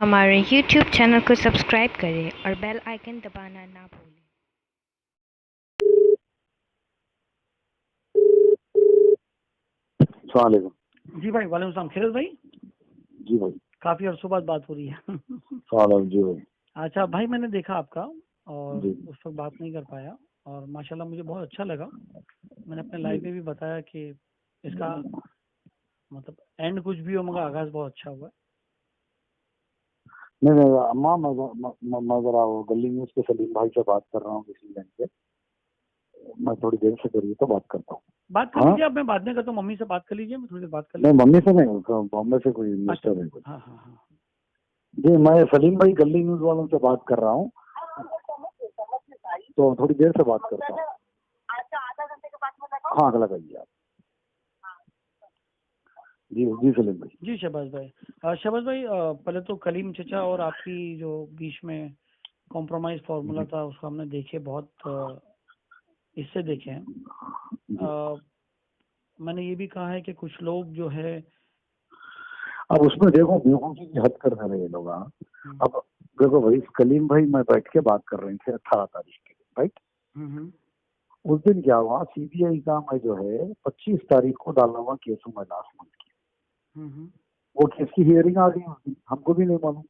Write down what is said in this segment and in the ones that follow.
हमारे YouTube channel को subscribe करें और बेल आइकन दबाना ना भूलें। अस्सलाम वालेकुम। जी भाई, वालेकुम सलाम। खैरियत भाई? जी भाई। काफी अर्सों बाद बात हो रही है। जी भाई। अच्छा भाई, मैंने देखा आपका और जी उस वक्त बात नहीं कर पाया और माशाल्लाह मुझे बहुत अच्छा लगा। मैंने अपने लाइफ में भी बताया कि इसका मतलब एंड कुछ भी हो मगर आगाज बहुत अच्छा हुआ है। नहीं अम्मा मैं जरा वो गली न्यूज के सलीम भाई से बात कर रहा हूँ किसी लाइन पे। मैं थोड़ी देर से करिए तो बात करता हूँ। बात कर हाँ लीजिए आप, मैं बाद में करता हूँ। मम्मी से बात कर लीजिए, मैं थोड़ी देर बात कर नहीं, लेता मम्मी से नहीं, बॉम्बे से कोई हूँ। अच्छा, इन्वेस्टर है कोई। हाँ हाँ हाँ। जी मैं सलीम भाई गली न्यूज वालों से बात कर रहा हूँ, तो थोड़ी देर से बात करता हूँ। हाँ लगाइए आप। जी सलीम भाई। जी शहबाज भाई, शहबाज भाई, पहले तो कलीम चचा और आपकी जो बीच में कॉम्प्रोमाइज फार्मूला था उसको हमने देखे, बहुत इससे देखे हैं। मैंने ये भी कहा है कि कुछ लोग जो है अब उसमें देखो बेवकूफी की हद कर रहे हैं ये लोग। हाँ अब देखो भाई, कलीम भाई मैं बैठ के बात कर रहे थे 18 तारीख के, राइट। उस दिन क्या हुआ, सीबीआई का मैं जो है 25 तारीख को डाला हुआ केस हूँ मैं लास्ट मंथ की। वो केस की हियरिंग आ गई उस दिन, हमको भी नहीं मालूम।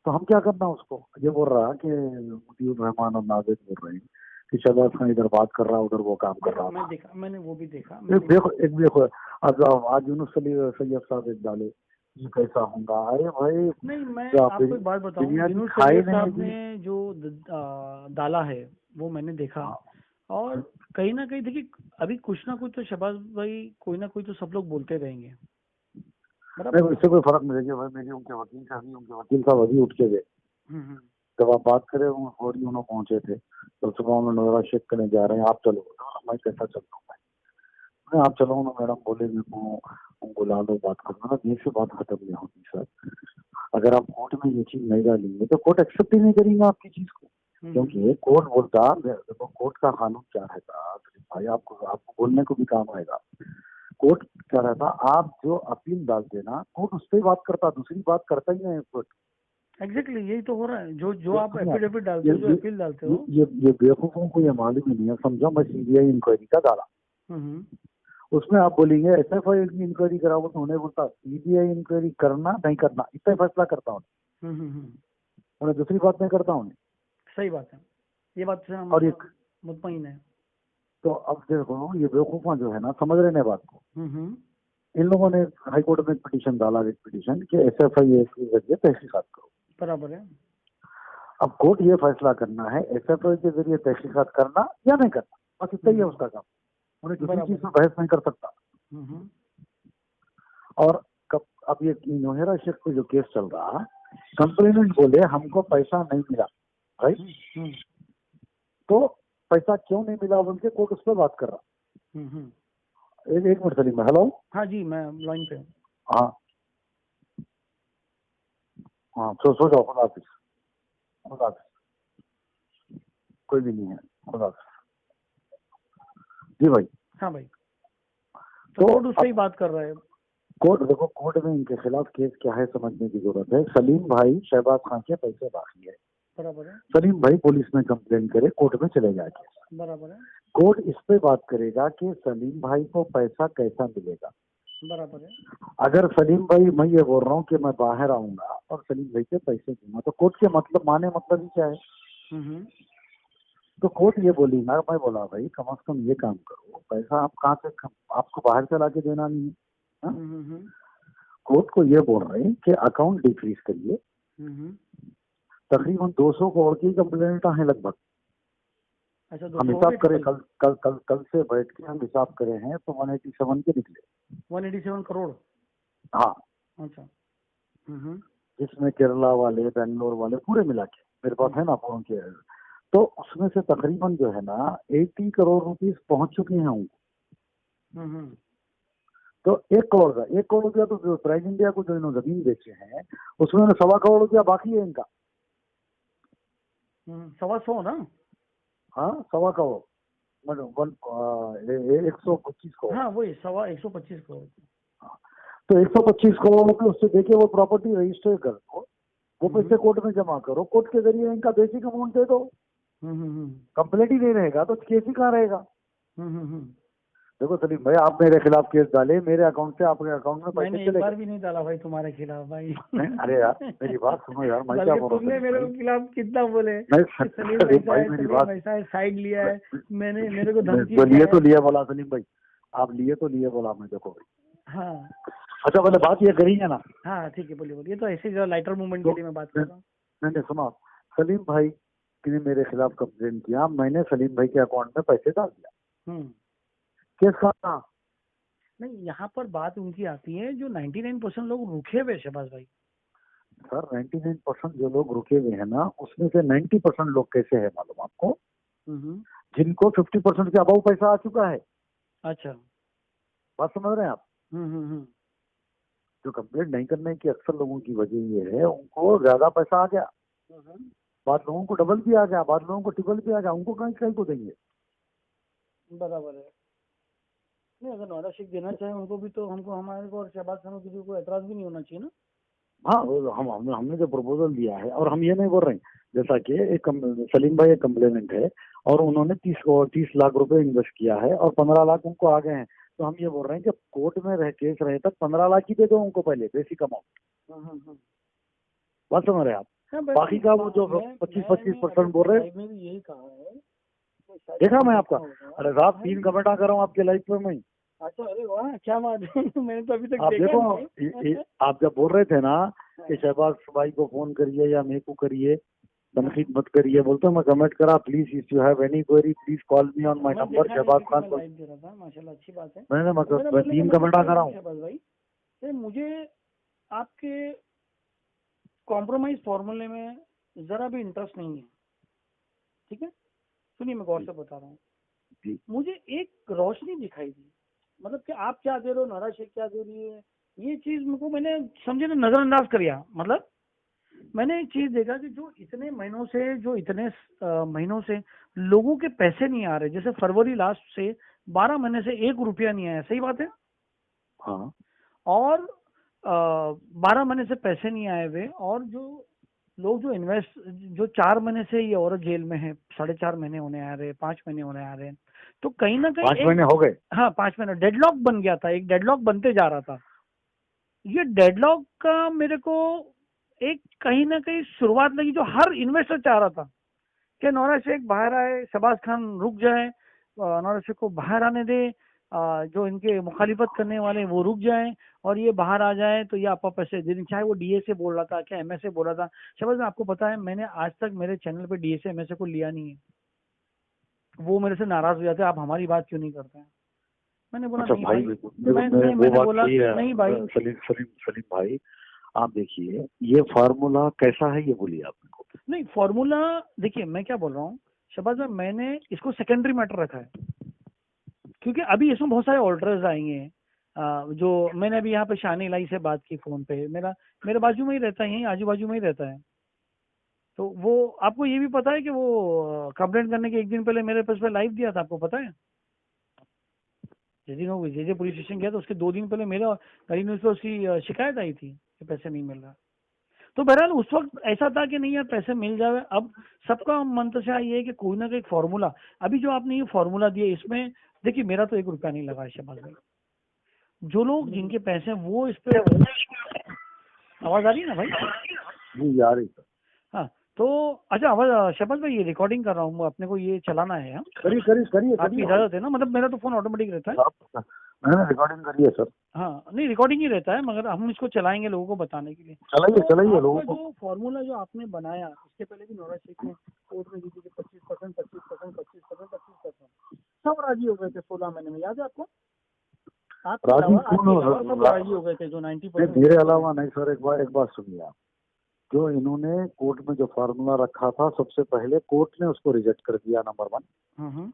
तो हम क्या करना उसको। ये बोल रहा कि मुदीर रहमान और नाजिर बोल रहे हैं कि शहबाज खान इधर बात कर रहा है, उधर वो काम कर रहा था। देखा, मैंने वो भी देखा। एक देखो आज यूनुस सैयद साहब एक डाले, ये कैसा होगा। अरे भाई नहीं, मैं क्या आपको एक बात बताऊं, यूनुस सैयद साहब ने जो डाला है वो मैंने देखा। और कहीं ना कहीं देखिए, अभी कुछ ना कुछ तो शहबाज भाई, कोई ना कोई तो सब लोग बोलते रहेंगे। नहीं इससे कोई फर्क नहीं देखिए भाई, मेरी उनके वकील साहब अभी उठ के गए। जब आप बात करें और उन्होंने पहुंचे थे तो सुबह उन्होंने मेरा चेक करने जा रहे हैं, आप चलो। मैं कैसा चलता हूँ मैं, आप चलो ना मैडम बोले मेरे को, उनको ला लो बात करना ना, देर से बात खत्म नहीं होती सर। अगर आप कोर्ट में ये चीज नहीं डालेंगे तो कोर्ट एक्सेप्ट ही नहीं करेंगे आपकी चीज को, क्योंकि कोर्ट बोलता, देखो कोर्ट का कानून क्या रहता भाई, आपको बोलने को भी काम आएगा। कोर्ट क्या रहता, आप जो अपील डालते ना, कोर्ट उस पर बात करता, दूसरी बात करता ही नहीं कोर्ट। एग्जैक्टली यही तो हो रहा है। जो आप एफिडेविट डालते हो, जो अपील डालते हो, ये बेवकूफों को ये मालूम ही नहीं है। समझो मैं सीबीआई इंक्वायरी का डाला, उसमें आप बोलेंगे एसएफआई की इंक्वायरी कराओ, तो उन्हें बोलता सीबीआई इंक्वायरी करना नहीं करना इतना फैसला करता हूँ, उन्हें दूसरी बात नहीं करता हूँ। सही बात है, ये बात से हम और एक मुतमईन है। तो अब देखो ये बेवकूफा जो है ना, समझ रहे हैं बात को। इन लोगों ने हाई कोर्ट में एक पिटीशन डाला, एक पिटीशन कि एसएफआई के जरिए तहकीकात करो। बराबर है। अब कोर्ट ये फैसला करना है एसएफआई के जरिए तहकीकात करना या नहीं करना, बस इतना ही है उसका काम। उन्हें दूसरी चीज में बहस नहीं कर सकता। और अब ये नोहेरा शेख पे जो केस चल रहा, कंप्लेनेंट बोले हमको पैसा नहीं मिला, राइट। तो पैसा क्यों नहीं मिला बोल के कोर्ट उस पर बात कर रहा। एक मिनट सलीम, हेलो। हाँ जी, मैं लाइन पे हूँ। हाँ हाँ, सो जाओ, खुदा हाफिज। खुदा हाफिज, कोई भी नहीं है, खुदा हाफिज। जी भाई। हाँ भाई, तो कोर्ट उससे ही बात कर रहा है। कोर्ट देखो, कोर्ट में इनके खिलाफ केस क्या है समझने की जरूरत है। सलीम भाई शहबाज खान के पैसे बाकी है, बराबर है। सलीम भाई पुलिस में कंप्लेन करे, कोर्ट में चले जाए केस, बराबर है। कोर्ट इस पे बात करेगा कि सलीम भाई को पैसा कैसा मिलेगा। बराबर है। अगर सलीम भाई, मैं ये बोल रहा हूँ कि मैं बाहर आऊंगा और सलीम भाई के पैसे दूंगा, तो कोर्ट के मतलब माने मतलब ही क्या है। तो कोर्ट ये बोली ना, मैं बोला भाई कम से कम ये काम करो, पैसा आप कहाँ से, आपको बाहर से ला के देना नहीं है। कोर्ट को ये बोल रहे हैं कि अकाउंट डिक्रीज करिए। तकरीबन 200 करोड़ की कंप्लेंट है लगभग। अच्छा, हम हिसाब करें, कल से बैठ के हम हिसाब करे हैं तो 187 के निकले। 187 करोड़। हाँ अच्छा। जिसमें केरला वाले, बेंगलोर वाले पूरे मिला के मेरे पास है ना फोन के, तो उसमें से तकरीबन जो है ना 80 करोड़ रुपीस पहुंच चुके हैं उनको। तो 1 करोड़ रुपया तो प्राइज इंडिया को जो इन्होंने जमीन बेचे हैं उसमें 1.25 करोड़ रुपया बाकी है इनका। 125 ना। हाँ 1.25 करोड़, मतलब 125 करोड़। हाँ वही 125 करोड़। तो 125 करोड़ रुपए उससे देके वो प्रॉपर्टी रजिस्टर कर दो, वो पैसे कोर्ट में जमा करो, कोर्ट के जरिए इनका बेसिक अमाउंट दे दो। कंप्लेंट ही नहीं रहेगा तो केस ही कहाँ रहेगा। देखो सलीम भाई, आप मेरे खिलाफ केस डाले, मेरे अकाउंट से आपके अकाउंट में पैसे मैंने चले एक बार गए। भी नहीं डाला भाई तुम्हारे खिलाफ भाई। अरे यार मेरी बात सुनो यार, मैं क्या बल्कि बोल रहा तुमने हूँ मेरे खिलाफ कितना बोले, सलीम भाई, मेरी बात ऐसा है, साइड लिया है, मैंने मेरे को मैं धमकी तो दिया लिए है। तो लिए बोला सलीम भाई, आप लिए तो लिए बोला मैं, देखो भाई। हाँ अच्छा पहले बात ये करेंगे ना। हाँ ठीक है, बोलिए बोलिए। तो ऐसे जो लाइटर मूवमेंट के लिए मैं बात कर रहा हूँ। मैंने सुना, सलीम भाई ने मेरे खिलाफ कंप्लेन किया, मैंने सलीम भाई के अकाउंट में पैसे डाल दिया, केस कहा। नहीं, यहाँ पर बात उनकी आती है जो 99% लोग रुके हुए शहबाज भाई। सर 99% जो लोग रुके हुए हैं ना, उसमें से 90% लोग कैसे है मालूम आपको, जिनको 50% के अबाउ पैसा आ चुका है। अच्छा, बात समझ रहे हैं आप। जो कंप्लेंट नहीं करने की अक्सर लोगों की वजह ये है, उनको ज्यादा पैसा आ गया, बाद लोगों को डबल भी आ गया, बाद लोगों को ट्रिपल भी आ गया, उनको कहीं कहीं को देंगे। बराबर है। नहीं, अगर नौरा शेख देना चाहे उनको भी तो हमको, हमारे को और शहबाज खान को किसी को एतराज भी नहीं होना चाहिए ना। हाँ हमने जो प्रपोजल दिया है, और हम ये नहीं बोल रहे हैं, जैसा कि सलीम भाई एक कंप्लेनेंट है और उन्होंने 30 लाख रुपए इन्वेस्ट किया है और 15 लाख उनको आ गए हैं, तो हम ये बोल रहे हैं कि कोर्ट में रह केस रहे तक 15 लाख ही दे दो उनको पहले, बेसिक अमाउंट। बात समझ रहे हैं आप। हाँ, बाकी का वो जो 25% बोल रहे हैं, मैंने भी यही कहा है। देखा मैं आपका। अरे साहब 3 कमेंट कर रहा हूँ आपके लाइफ पे मैं। अच्छा, अरे वाह क्या बात है। मैंने तो अभी तक आप देखा देखो, नहीं। आप जब बोल रहे थे ना कि शहबाज भाई को फोन करिए या मेरे को करिए, तनकीद मत करिए, बोलते मैं कमेंट करा, please if you have any query please call me on my number Shahbaz Khan. माशाल्लाह, अच्छी बात है। मैंने मतलब 3 कमेंट कर रहा हूँ। शहबाज भाई, मुझे आपके कॉम्प्रोमाइज फॉर्मूले में जरा भी इंटरेस्ट नहीं है, ठीक है। सुनिए, मैं गौर से बता रहा हूँ। मुझे एक रोशनी दिखाई दी, मतलब कि आप क्या दे रहे हो, नौरा शेख क्या दे रही है, ये चीज मुझको, मैंने समझे ना नजरअंदाज कर दिया। मतलब मैंने एक चीज देखा कि जो इतने महीनों से लोगों के पैसे नहीं आ रहे, जैसे फरवरी लास्ट से 12 महीने से 1 रुपया नहीं आया, सही बात है। हाँ। और 12 महीने से पैसे नहीं आए हुए, और जो लोग जो इन्वेस्ट, जो 4 महीने से ये औरत जेल में है, 4.5 महीने होने आ रहे, 5 महीने होने आ रहे हैं, तो कहीं ना कहीं 5 महीने हो गए। हाँ, 5 महीने डेडलॉक बन गया था, एक डेडलॉक बनते जा रहा था। ये डेडलॉक का मेरे को एक कहीं ना कहीं शुरुआत लगी, जो हर इन्वेस्टर चाह रहा था कि नौरा शेख बाहर आए, शहबाज खान रुक जाए, नौरा शेख को बाहर आने दे, जो इनके मुखालिफत करने वाले वो रुक जाएं और ये बाहर आ जाए, तो ये आपका पैसे दे दें। चाहे वो डीए से बोल रहा था, क्या एमएस से बोल रहा था। शहबाज में आपको पता है, मैंने आज तक मेरे चैनल पे डीए से एमएस को लिया नहीं है। वो मेरे से नाराज हो जाते हैं, आप हमारी बात क्यों नहीं करते हैं। मैंने बोला अच्छा नहीं भाई, मैंने बोला नहीं भाई। सलीम भाई, आप देखिए ये फार्मूला कैसा है, ये बोलिए आप मेरे को। नहीं, फार्मूला देखिए, मैं क्या बोल रहा हूँ शहबाज भाई, मैंने इसको सेकेंडरी मैटर रखा है, क्योंकि अभी इसमें बहुत सारे ऑर्डर्स आएंगे। जो मैंने अभी यहाँ पे शानी लाई से बात की फोन पे, मेरे बाजू में ही रहता है, यहीं आजू बाजू में ही रहता है। तो वो आपको ये भी पता है कि वो कंप्लेंट करने के एक दिन पहले मेरे पास पे लाइव दिया था, आपको पता है। जिस दिन वो जे पुलिस स्टेशन गया था, उसके 2 दिन पहले मेरा करीब न्यूज पे उसकी शिकायत आई थी कि पैसे नहीं मिल रहा। तो बहरहाल उस वक्त ऐसा था कि नहीं यार पैसे मिल जाए। अब सबका मंतशा ये है कि कोई ना कोई फॉर्मूला, अभी जो आपने ये फॉर्मूला दिया, इसमें देखिए मेरा तो 1 रुपया नहीं लगा है शहबाज भाई। जो लोग जिनके पैसे हैं वो इस पे, आवाज आ रही है ना भाई। जी आ रही है। हाँ, तो अच्छा आवाज, शहबाज भाई ये रिकॉर्डिंग कर रहा हूँ, अपने को ये चलाना है। हाँ, करिए आपकी इजाजत है ना, मतलब मेरा तो फोन ऑटोमेटिक रहता है। मैंने रिकॉर्डिंग करी है सर। हाँ, नहीं रिकॉर्डिंग ही रहता है, मगर हम इसको चलाएंगे लोगों को बताने के लिए। चलाइए लोगों को। जो फॉर्मूला जो आपने बनाया, इसके पहले भी नौरा शेख ने कोर्ट में दी थी 25%, 25%, 25%, 25%, सब राजी हो गए थे 16 महीने में, याद है आपको। राजी सब राजी हो गए थे जो 90%। मेरे अलावा नहीं सर, एक बात सुनिए आप, जो इन्होंने कोर्ट में जो फार्मूला रखा था, सबसे पहले कोर्ट ने उसको रिजेक्ट कर दिया, नंबर 1।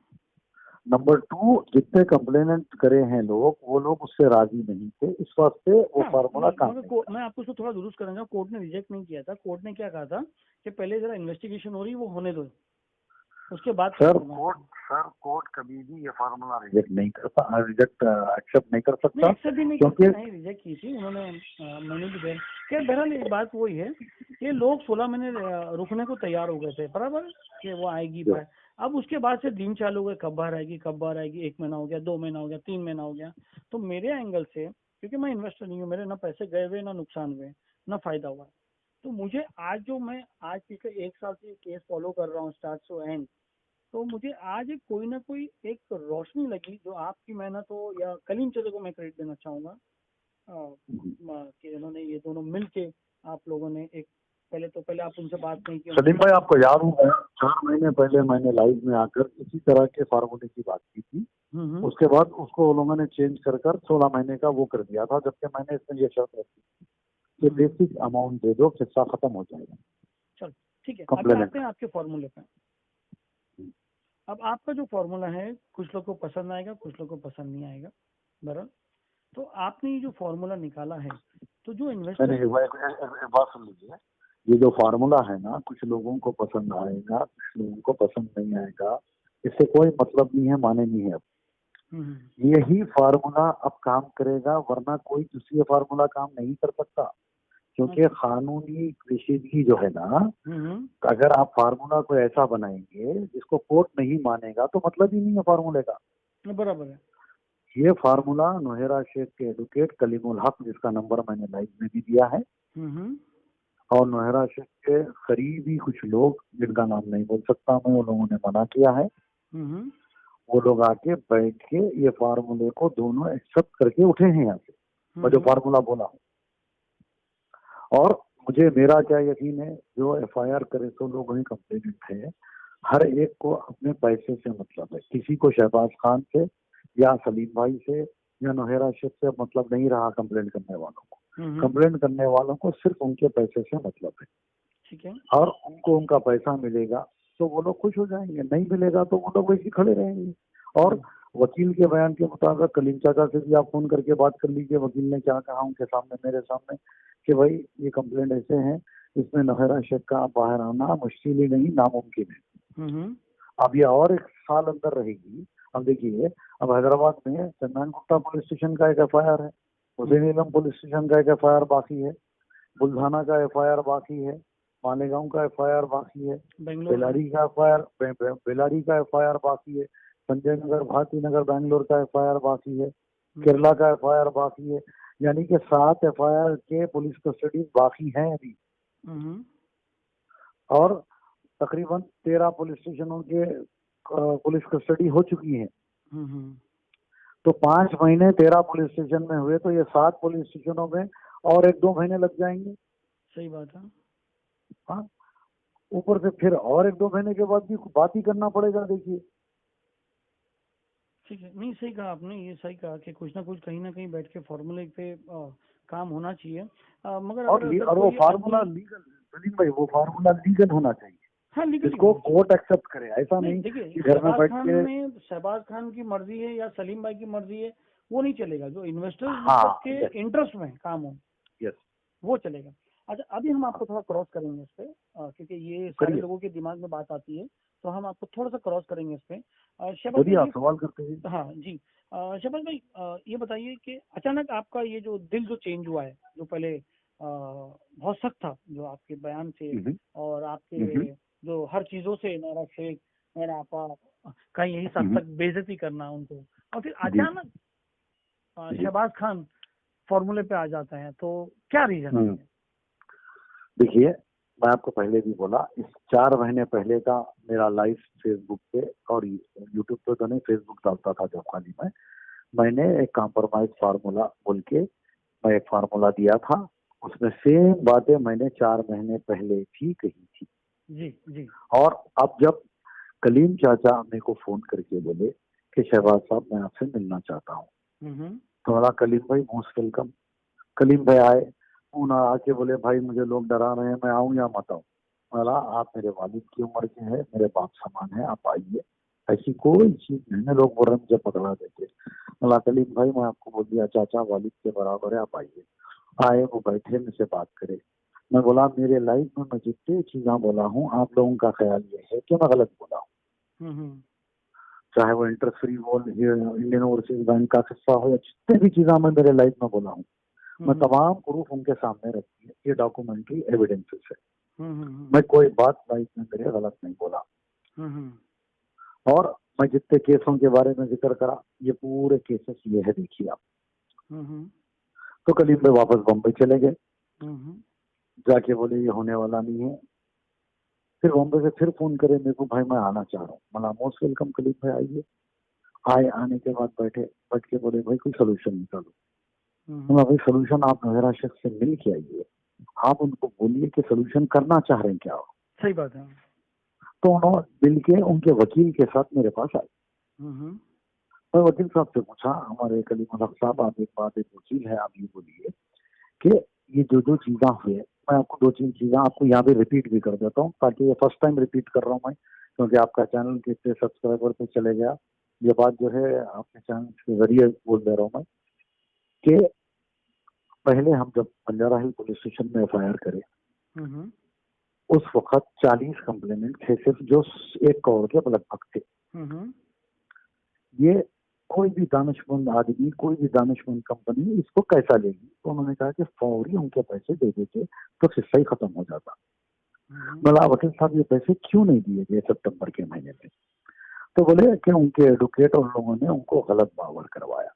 नंबर 2, जितने कंप्लेनेंट करे हैं लोग, वो लोग उससे राजी नहीं थे, इस वास्ते वो फार्मूला काम। मैं आपको उसको थोड़ा दुरुस्त करूंगा, कोर्ट ने रिजेक्ट नहीं किया था। कोर्ट ने क्या कहा था कि पहले जरा इन्वेस्टिगेशन हो रही है, वो होने दो, उसके बाद सर सर कोर्ट कभी भी ये फार्मूला रिजेक्ट नहीं करता, रिजेक्ट एक्सेप्ट नहीं कर सकता, एक्सेप्ट भी नहीं क्योंकि नहीं रिजेक्ट की थी उन्होंने। मैंने भी खैर बहरहाल एक बात वही है कि लोग 16 महीने रुकने को तैयार हो गए थे बराबर कि वो आएगी बाहर। अब उसके बाद से दिन चालू हो गए, कब बाहर आएगी कब बाहर आएगी, 1 महीना हो गया, 2 महीना हो गया, 3 महीना हो गया। तो मेरे एंगल से, क्योंकि मैं इन्वेस्टर नहीं हूँ, मेरे ना पैसे गए हुए ना नुकसान हुए ना फायदा हुआ, तो मुझे आज जो मैं आज पिछले 1 साल से केस फॉलो कर रहा हूँ स्टार्ट टू एंड, तो मुझे आज एक कोई ना कोई एक रोशनी लगी जो आपकी मेहनत हो या कलीम चले को मैं क्रेडिट देना चाहूँगा कि इन्होंने ये दोनों मिलके आप लोगों ने एक पहले आप उनसे बात नहीं की। सलीम भाई आपको याद होगा 4 महीने पहले मैंने लाइव में आकर इसी तरह के फार्मूले की बात की थी, उसके बाद उसको उन लोगों ने चेंज कर 16 महीने का वो कर दिया था, जबकि मैंने इसमें ये शर्त रखी थी कि बेसिक अमाउंट दे दो, किस्सा खत्म हो जाएगा। चलो ठीक है, अब आते हैं आपके फॉर्मूले पे। अब आपका जो फॉर्मूला है कुछ लोग को पसंद आएगा, कुछ लोग को पसंद नहीं आएगा बराबर। तो आपने ये जो फॉर्मूला निकाला है, तो जो इन्वेस्टर एक बात सुन लीजिए, ये जो फार्मूला है ना, कुछ लोगों को पसंद आएगा, कुछ लोगों को पसंद नहीं आएगा, इससे कोई मतलब नहीं है, माने नहीं है। अब यही फार्मूला अब काम करेगा, वरना कोई दूसरी फार्मूला काम नहीं कर सकता, क्योंकि कानूनी पेचीदगी जो है ना, अगर आप फार्मूला को ऐसा बनाएंगे जिसको कोर्ट नहीं मानेगा तो मतलब ही नहीं है फार्मूले का। बराबर है। ये फार्मूला नोहेरा शेख के एडवोकेट कलीमुल हक, जिसका नंबर मैंने लाइव में भी दिया है, और नोहेरा शेख के करीबी कुछ लोग जिनका नाम नहीं बोल सकता मैं, वो लोगों ने मना किया है, वो लोग आके बैठ के ये फार्मूले को दोनों एक्सेप्ट करके उठे हैं यहाँ से, मैं जो फार्मूला बोला हूँ। और मुझे मेरा क्या यकीन है, जो एफआईआर करे तो लोग ही कंप्लेनेंट है, हर एक को अपने पैसे से मतलब है, किसी को शहबाज खान से या सलीम भाई से या नोहेरा शेख से मतलब नहीं रहा कंप्लेंट करने वालों को। कंप्लेंट करने वालों को सिर्फ उनके पैसे से मतलब है, ठीक है, और उनको उनका पैसा मिलेगा तो वो लोग खुश हो जाएंगे, नहीं मिलेगा तो वो लोग वैसे खड़े रहेंगे। और वकील के बयान के मुताबिक कलीम चाचा से भी आप फोन करके बात कर लीजिए, वकील ने क्या कहा उनके सामने, मेरे सामने, कि भाई ये कंप्लेंट ऐसे है, इसमें नोहेरा शेख का बाहर आना मुश्किल ही नहीं नामुमकिन है। अब ये और 1 साल अंदर रहेगी। अब देखिए, अब हैदराबाद में चंदन गुप्ता पुलिस स्टेशन का एक एफआईआर है, हुसैन इलम पुलिस स्टेशन का एक एफआईआर बाकी है, बुल्धाना का एफआईआर बाकी है, मालेगांव का एफआईआर बाकी है, बेलारी का एफआईआर बाकी है, संजय नगर भारती नगर बेंगलोर का एफआईआर बाकी है, केरला का एफआईआर बाकी है, यानी कि 7 एफआईआर के पुलिस कस्टडी बाकी हैं अभी। और तकरीबन 13 पुलिस स्टेशनों के पुलिस कस्टडी हो चुकी है। तो 5 महीने 13 पुलिस स्टेशन में हुए, तो ये 7 पुलिस स्टेशनों में और 1-2 महीने लग जाएंगे। सही बात है। हाँ, ऊपर से फिर और 1-2 महीने के बाद भी बात ही करना पड़ेगा। देखिए, ठीक है, नहीं सही कहा आपने, ये सही कहा कि कुछ ना कुछ कहीं ना कहीं बैठ के फॉर्मूले पे काम होना चाहिए। मगर और वो फार्मूला लीगल, सलीम भाई, वो फार्मूला लीगल होना चाहिए। हाँ, लीगल, इसको कोर्ट एक्सेप्ट करे, ऐसा नहीं कि घर में बैठ के शहबाज खान की मर्जी है या सलीम भाई की मर्जी है वो नहीं चलेगा, जो इन्वेस्टर्स के इंटरेस्ट में काम हो वो चलेगा। अच्छा, अभी हम आपको थोड़ा क्रॉस करेंगे इस पे, क्योंकि ये सारे लोगों के दिमाग में बात आती है, तो हम आपको थोड़ा सा क्रॉस करेंगे इस पे। शहबाज भाई सवाल करते हैं। हाँ जी, शहबाज भाई ये बताइए कि अचानक आपका ये जो दिल जो चेंज हुआ है, जो पहले बहुत सख्त था जो आपके बयान से और आपके जो हर चीजों से नोहेरा शेख, मेरा आपा का यही सब तक बेइज्जती करना उनको, और फिर अचानक शहबाज खान फॉर्मूले पे आ जाता है, तो क्या रीजन है? देखिए, मैं आपको पहले भी बोला, इस 4 महीने पहले का मेरा लाइव फेसबुक पे और यूट्यूब पे तो नहीं, फेसबुक डालता था जब खाली मैंने एक कॉम्प्रोमाइज फार्मूला बोल के मैं एक फार्मूला दिया था, उसमें सेम बातें मैंने 4 महीने पहले भी कही थी। जी। और अब जब कलीम चाचा मेरे को फोन करके बोले कि शहबाज साहब मैं आपसे मिलना चाहता हूँ, तो बोला कलीम भाई मोस्ट वेलकम। कलीम भाई आए, उन्होंने आके बोले भाई मुझे लोग डरा रहे हैं, मैं आऊँ या मत आऊँ? बोला आप मेरे वालिद की उम्र के हैं, मेरे बाप समान है, आप आइए, ऐसी कोई चीज नहीं है, लोग बोल रहे मुझे पकड़ा देते। बोला कलीम भाई मैं आपको बोल दिया चाचा वालिद के बराबर है, आप आइए। आए, वो बैठे, मुझसे बात करे। मैं बोला मेरे लाइफ में मैं जितनी चीजें बोला हूँ आप लोगों का ख्याल ये है कि मैं गलत बोला हूँ? चाहे वो interest free wall Indian overseas bank का किस्सा हो या जितने भी चीजें मैं मेरे लाइफ में बोला हूँ, मैं तमाम प्रूफ उनके सामने रखी है। ये डॉक्यूमेंट्री एविडेंसेस है। मैं कोई बात लाइफ में मेरे गलत नहीं बोला। और मैं जितने केसों के बारे में जिक्र करा, ये पूरे केसेस ये है, देखिए आप। तो कलीम भाई वापस बम्बई चले गए, जाके बोले ये होने वाला नहीं है। फिर बॉम्बे से फिर फोन करे मेरे को, भाई मैं आना चाह रहा हूँ। मला मोस्ट वेलकम कलीम भाई, आइए। आने के बाद बैठ के बोले भाई कोई सोल्यूशन निकालो। भाई सोल्यूशन आप नजरा शख्स से मिल के आइए, आप उनको बोलिए कि सोल्यूशन करना चाह रहे हैं क्या हो। सही बात है। तो उन्होंने मिल के उनके वकील के साथ मेरे पास आए। मैं वकील साहब से पूछा, हमारे कलीम हक साहब आप एक वकील है, आप ये बोलिए कि ये जो चीजें हुई, मैं आपको 2-3 चीजें आपको यहाँ पे रिपीट भी कर देता हूँ, ताकि ये फर्स्ट टाइम रिपीट कर रहा हूँ मैं, क्योंकि आपका चैनल कितने सब्सक्राइबर पे चले गया। ये बात जो है आपके चैनल के जरिए बोल दे रहा हूँ मैं कि पहले हम जब बंजारा हिल पुलिस स्टेशन में FIR करे, उस वक्त 40 कंप्लेनेंट थे सिर्फ, जो 1 करोड़ के लगभग थे। ये कोई भी दानिशमंद आदमी, कोई भी दानिशमंद कंपनी इसको कैसा लेगी। तो उन्होंने कहा कि फौरी उनके पैसे दे देते तो किस्सा ही खत्म हो जाता। बोला वकील साहब ये पैसे क्यों नहीं दिए गए सितंबर के महीने में? तो बोले कि उनके एडवोकेट और लोगों ने उनको गलत बावर करवाया।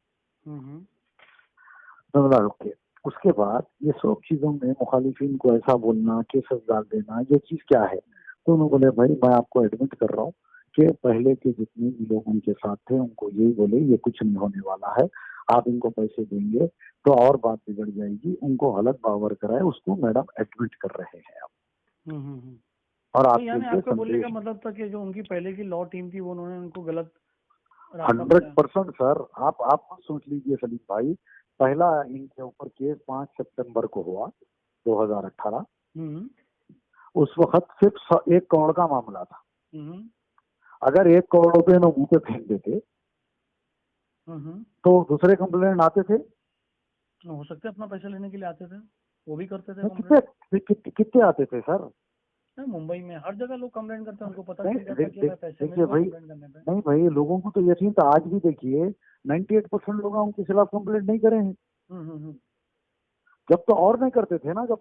तो बोला ओके। उसके बाद ये सब चीजों में मुखालिफिन को ऐसा बोलना, केसेस डाल देना, ये चीज क्या है? तो उन्होंने बोले भाई मैं आपको एडमिट कर रहा हूँ कि पहले के जितने भी लोग उनके साथ थे उनको यही बोले ये कुछ नहीं होने वाला है, आप इनको पैसे देंगे तो और बात बिगड़ जाएगी। उनको गलत बावर कराए, उसको मैडम एडमिट कर रहे हैं आप। और तो यानी आपका बोलने का मतलब था कि जो उनकी पहले की लॉ टीम थी वो उन्होंने उनको गलत 100% सर। आप सोच लीजिए सलीम भाई, पहला इनके ऊपर केस 5 सितंबर को हुआ 2018। उस वक्त सिर्फ 1 करोड़ का मामला था। अगर 1 करोड़ रुपए न मुंह पे फेंक देते तो दूसरे कंप्लेंट आते थे, हो सकता है अपना पैसा लेने के लिए आते थे, वो भी करते थे। कितने आते थे सर? मुंबई में हर जगह लोग कंप्लेंट करते हैं, उनको पता देखिए भाई, नहीं भाई लोगों को तो यकीन था। आज भी देखिए 98% लोग उनके खिलाफ कंप्लेंट नहीं करे हैं। जब तो और नहीं करते थे ना, जब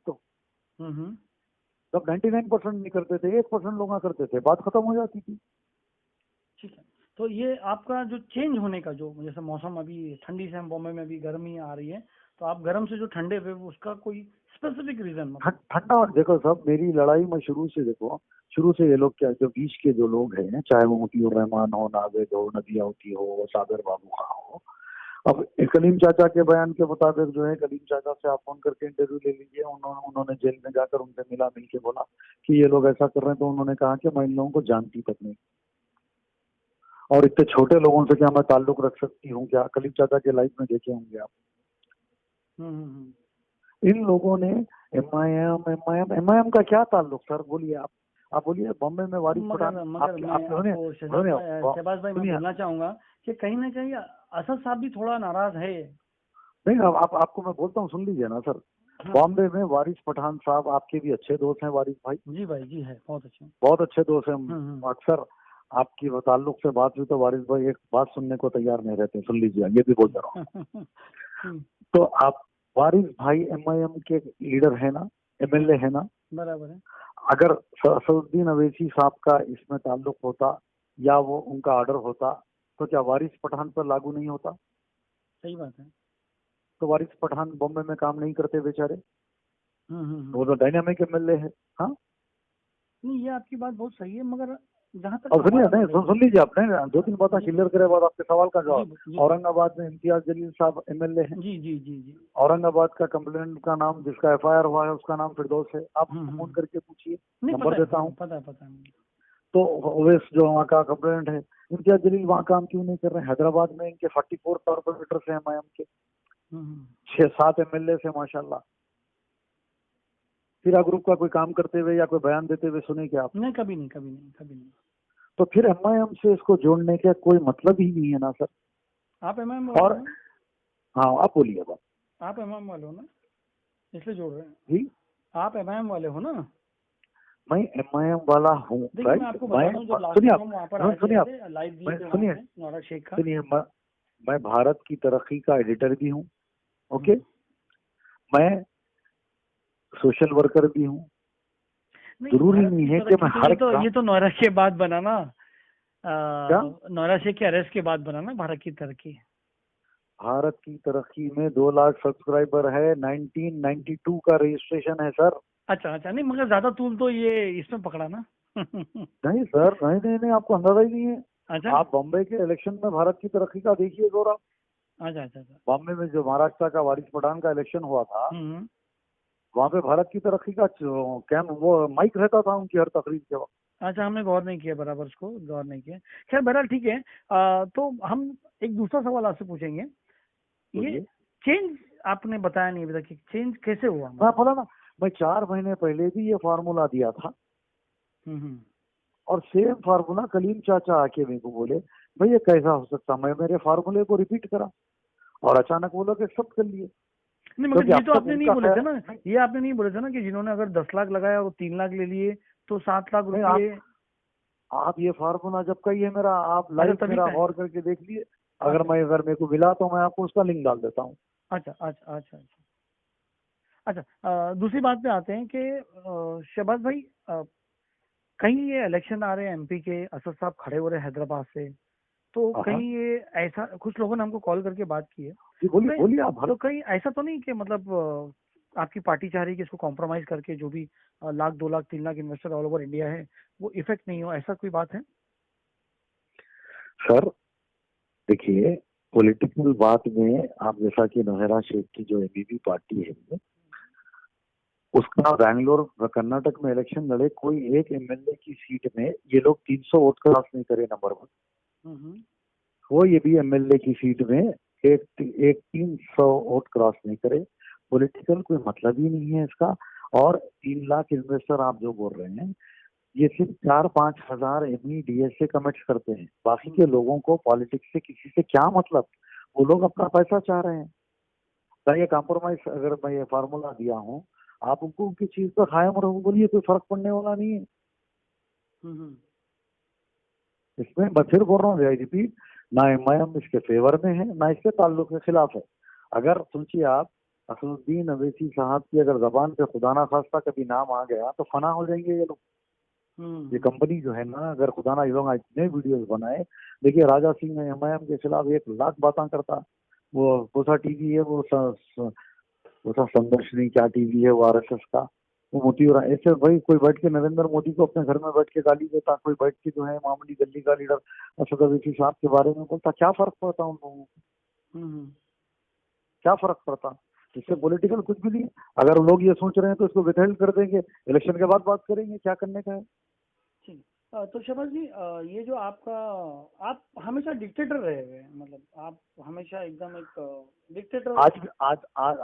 99% नहीं करते थे, 1% लोग करते थे, बात खत्म हो जाती थी। ठीक है। तो ये आपका जो चेंज होने का, जो जैसे मौसम अभी ठंडी से हम बॉम्बे में भी गर्मी आ रही है, तो आप गर्म से जो ठंडे हुए उसका कोई स्पेसिफिक रीजन? ठंडा देखो सब, मेरी लड़ाई में शुरू से ये लोग क्या, जो बीच के जो लोग हैं, चाहे वो मुतीउर रहमान हो, नावेद हो, नदियावती हो, सागर बाबू खां हो। अब कलीम चाचा के बयान के मुताबिक जो है, कलीम चाचा से आप फोन करके इंटरव्यू ले लीजिए, उन्होंने जेल में जाकर उनसे मिल के बोला कि ये लोग ऐसा कर रहे हैं। तो उन्होंने कहा कि मैं इन लोगों को जानती तक नहीं, और इतने छोटे लोगों से क्या मैं ताल्लुक रख सकती हूँ क्या? कलीम चाचा के लाइफ में देखे होंगे आप। इन लोगों ने एमआईएम का क्या ताल्लुक सर? बोलिए आप बोलिए। बॉम्बे में वारिस पठान, शहबाज भाई, मैं बोलना चाहूंगा कि कहीं ना कहीं असद साहब भी थोड़ा नाराज है। नहीं, आपको मैं बोलता हूँ, सुन लीजिए ना सर। बॉम्बे में वारिस पठान साहब आपके भी अच्छे दोस्त हैं, वारिस भाई। जी भाई, जी है, बहुत अच्छे दोस्त हैं। अक्सर आपकी ताल्लुक से बात हुई तो वारिस भाई एक बात सुनने को तैयार नहीं रहते। सुन लीजिए, ये भी बोलता रहा हूँ। तो आप वारिस भाई एमआईएम के लीडर है ना, MLA है ना? बराबर है। अगर असदुद्दीन अवैसी साहब का इसमें ताल्लुक होता या वो उनका ऑर्डर होता तो क्या वारिस पठान पर लागू नहीं होता? सही बात है। तो वारिस पठान बॉम्बे में काम नहीं करते बेचारे, वो तो डायनामिक MLA है। हाँ नहीं, ये आपकी बात बहुत सही है, मगर जहाँ तक और सुनिए, नहीं सुन लीजिए, आपने 2-3 बातें क्लियर करे बाद आपके सवाल का जवाब। औरंगाबाद में इम्तियाज जलील साहब MLA हैं। जी। औरंगाबाद का कंप्लेंट का नाम, जिसका FIR हुआ है, उसका नाम फिरदौस है। आप फोन करके पूछिए, नंबर देता हूँ। पता तो ओवैस जो वहाँ का कंप्लेंट है, इम्तियाज जलील वहाँ काम क्यों नहीं कर रहे हैं? हैदराबाद में इनके 44 कॉर्पोरेटर्स हैं एमआईएम के, 6-7 MLA से माशाल्लाह। फिर ग्रुप का कोई काम करते हुए या कोई बयान देते हुए सुने क्या आप? नहीं, कभी नहीं। तो फिर एमआईएम से इसको जोड़ने का कोई मतलब ही नहीं है ना सर। आप एमआईएम और हाँ, आप बोलिए बात। आप एमआईएम वाले हो ना, इसलिए जोड़ रहे हैं जी? आप एमआईएम वाले हो ना? मैं MIM वाला हूँ, देखिए मैं आपको बता दूं, जब लास्ट सुनिए टाइम हम वहाँ पर आए सुनिए आप, थे, लाइव दिए थे सुनिए वहाँ पे नौरा शेख का। सुनिए, मैं भारत की तरक्की का एडिटर भी हूँ, ओके, मैं सोशल वर्कर भी हूँ। जरूरी भारत नहीं की है कि मैं तरक्की हर तो ये तो नौरा के बाद बना ना, क्या नौरा शेख के अरेस्ट के बाद बना ना भारत की तरक्की। भारत की तरक्की में 2 लाख सब्सक्राइबर है, 1992 का रजिस्ट्रेशन है सर। अच्छा अच्छा, नहीं मगर ज्यादा तूल तो ये इसमें पकड़ा ना। नहीं सर, नहीं नहीं नहीं, आपको अंदाजा ही नहीं है। अच्छा आप बॉम्बे के इलेक्शन में भारत की तरक्की का देखिए गौरव। अच्छा अच्छा अच्छा। बॉम्बे में जो महाराष्ट्र का वारिस पठान का इलेक्शन हुआ था, हम्म। वहां पे भारत की तरक्की का कैम वो माइक रहता था उनकी हर तकरीर के वक्त। अच्छा, हमने गौर नहीं किया, बराबर उसको गौर नहीं किया। खैर बहरहाल ठीक है। तो हम एक दूसरा सवाल आपसे पूछेंगे। ये बोलिए। चेंज आपने बताया नहीं अभी तक कि चेंज कैसे हुआ, मैं बोला ना, मैं 4 महीने पहले भी ये फार्मूला दिया था, हम्म। और सेम फार्मूला कलीम चाचा आके मेरे को बोले भाई ये कैसा हो सकता, मैं मेरे फार्मूले को रिपीट करा, और अचानक वो लोग एक्सेप्ट कर लिए। नहीं मगर क्योंकि ये अब तो तक आपने नहीं उनका बोले थे ना, ये आपने नहीं बोले थे ना कि जिन्होंने अगर 10 लाख लगाया और 3 लाख ले लिए तो 7 लाख नहीं, रुपये। आप ये फार्मूला जब का ही है मेरा, आप अच्छा लाइव तभी मेरा का है। गौर करके देख लिए। अगर अच्छा मेरे को मिला तो मैं आपको उसका लिंक डाल देता हूँ। अच्छा अच्छा अच्छा अच्छा। अच्छा दूसरी बात पे आते हैं कि शहबाज भाई, कहीं ये इलेक्शन आ रहे हैं एमपी के, असद साहब खड़े हो रहे हैं हैदराबाद से, तो हाँ हाँ। कहीं ये ऐसा, कुछ लोगों ने हमको कॉल करके बात की है, जी तो बोलिए कहीं बोलिए आप तो कहीं ऐसा तो नहीं कि मतलब आपकी पार्टी चाह रही है कि इसको कॉम्प्रोमाइज करके जो भी lakh 2 lakh 3 lakh investor all over India है वो इफेक्ट नहीं हो, ऐसा कोई बात है? सर देखिए, पॉलिटिकल बात में आप जैसा कि नौहरा शेख की जो ABP पार्टी है, उसका बैंगलोर कर्नाटक में इलेक्शन लड़े, कोई एक MLA की सीट में ये लोग 300 वोट क्रॉस नहीं करे, नंबर 1। वो ये भी MLA की सीट में एक 300 वोट क्रॉस नहीं करे। पॉलिटिकल कोई मतलब ही नहीं है इसका। और 3 लाख इन्वेस्टर आप जो बोल रहे हैं, ये सिर्फ 4-5 हजार MEDS से कमिट्स करते हैं, बाकी के लोगों को पॉलिटिक्स से किसी से क्या मतलब। वो लोग अपना पैसा चाह रहे हैं। तो ये कॉम्प्रोमाइज, अगर मैं ये फार्मूला दिया हूँ, आप उनको उनकी चीज पर कायम रहो, बोलिए, कोई फर्क पड़ने वाला नहीं है इसमें। मैं फिर बोल रहा हूँ, रिपीट, ना MIM इसके फेवर में है, ना इसके ताल्लुक के खिलाफ है। अगर सोचिए आप, असदुद्दीन अवैसी साहब की अगर जबान पे खुदा ना खास्ता कभी नाम आ गया तो फना हो जाएंगे ये लोग। ये कंपनी जो है ना, अगर खुदा ना ये लोग इतने वीडियोस बनाए, देखिए राजा सिंह ने MIM के खिलाफ 1 लाख बातें करता। वो सा टीवी है, वो सा संदर्शनी क्या टीवी है, वो RSS का, वो मोती हो रहा है ऐसे। भाई कोई बैठ के नरेंद्र मोदी को अपने घर में बैठ के गाली देता, कोई बैठ के जो है मामूली गली का लीडर असद अवैसी साहब के बारे में बोलता, क्या फर्क पड़ता उन लोगों को? क्या फर्क पड़ता? इससे पॉलिटिकल कुछ भी नहीं है। अगर लोग ये सोच रहे हैं तो इसको विथहेल्ड कर देंगे, इलेक्शन के बाद बात करेंगे क्या करने का है। ठीक। तो शहबाज जी, ये जो आपका, आप हमेशा डिक्टेटर रहे हुए हैं, मतलब आप हमेशा एकदम एक डिक्टेटर।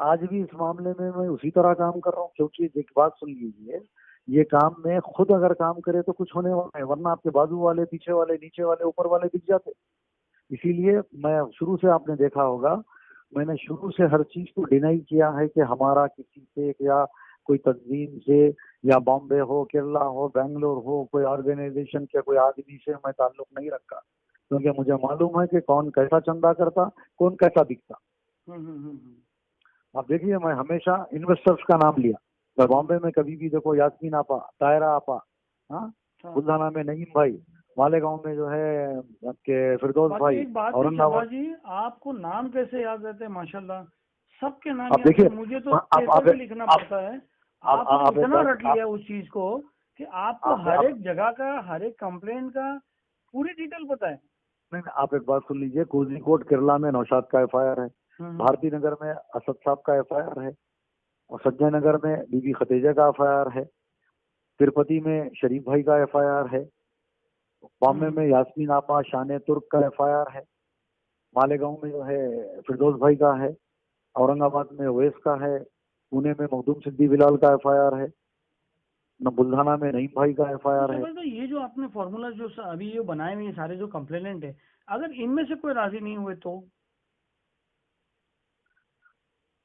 आज भी इस मामले में मैं उसी तरह काम कर रहा हूँ, क्योंकि एक बात सुन लीजिए, ये काम में खुद अगर काम करे तो कुछ होने वाला है, वरना आपके बाजू वाले, पीछे वाले, नीचे वाले, ऊपर वाले दिख जाते। इसीलिए मैं शुरू से, आपने देखा होगा, मैंने शुरू से हर चीज को डिनाई किया है कि हमारा किसी से या कोई तंजीम से, या बॉम्बे हो, केरला हो, बेंगलोर हो, कोई ऑर्गेनाइजेशन के कोई आदमी से मैं ताल्लुक नहीं रखा, क्योंकि मुझे मालूम है कि कौन कैसा चंदा करता, कौन कैसा दिखता। आप देखिए, मैं हमेशा इन्वेस्टर्स का नाम लिया। मैं बॉम्बे में कभी भी देखो, यास्मीन आपा, तायरा आपा, हाँ, बुल्ढाना में नईम भाई, मालेगांव में जो है आपके फिरदौस भाई, एक बात औरंगाबाद। जी, आपको नाम कैसे याद रहते हैं माशाल्लाह, सबके नाम अब याद देखिए, हैं। मुझे तो पेपर पे लिखना पड़ता है। आपने इतना रट लिया उस चीज को कि आपको हर एक जगह का, हर एक कंप्लेंट का पूरी डिटेल पता है। नहीं, आप एक बात सुन लीजिए, कोझिकोड केरला में नौशाद का FIR है, भारती नगर में असद साहब का FIR है, और संजय नगर में बीबी खतीजा का FIR है, तिरुपति में शरीफ भाई का FIR है, बॉम्बे में यास्मीन आपा शान तुर्क का FIR है, मालेगांव में जो है फिरदौस भाई का है, औरंगाबाद में ओवैस का है, पुणे में मखदूम सिद्दीकी बिलाल का FIR है, न बुल्ढाना में नईम भाई का FIR है। तो ये जो आपने फॉर्मूला जो अभी ये बनाए हुए सारे जो कंप्लेनेंट है, अगर इनमें से कोई राजी नहीं हुए तो?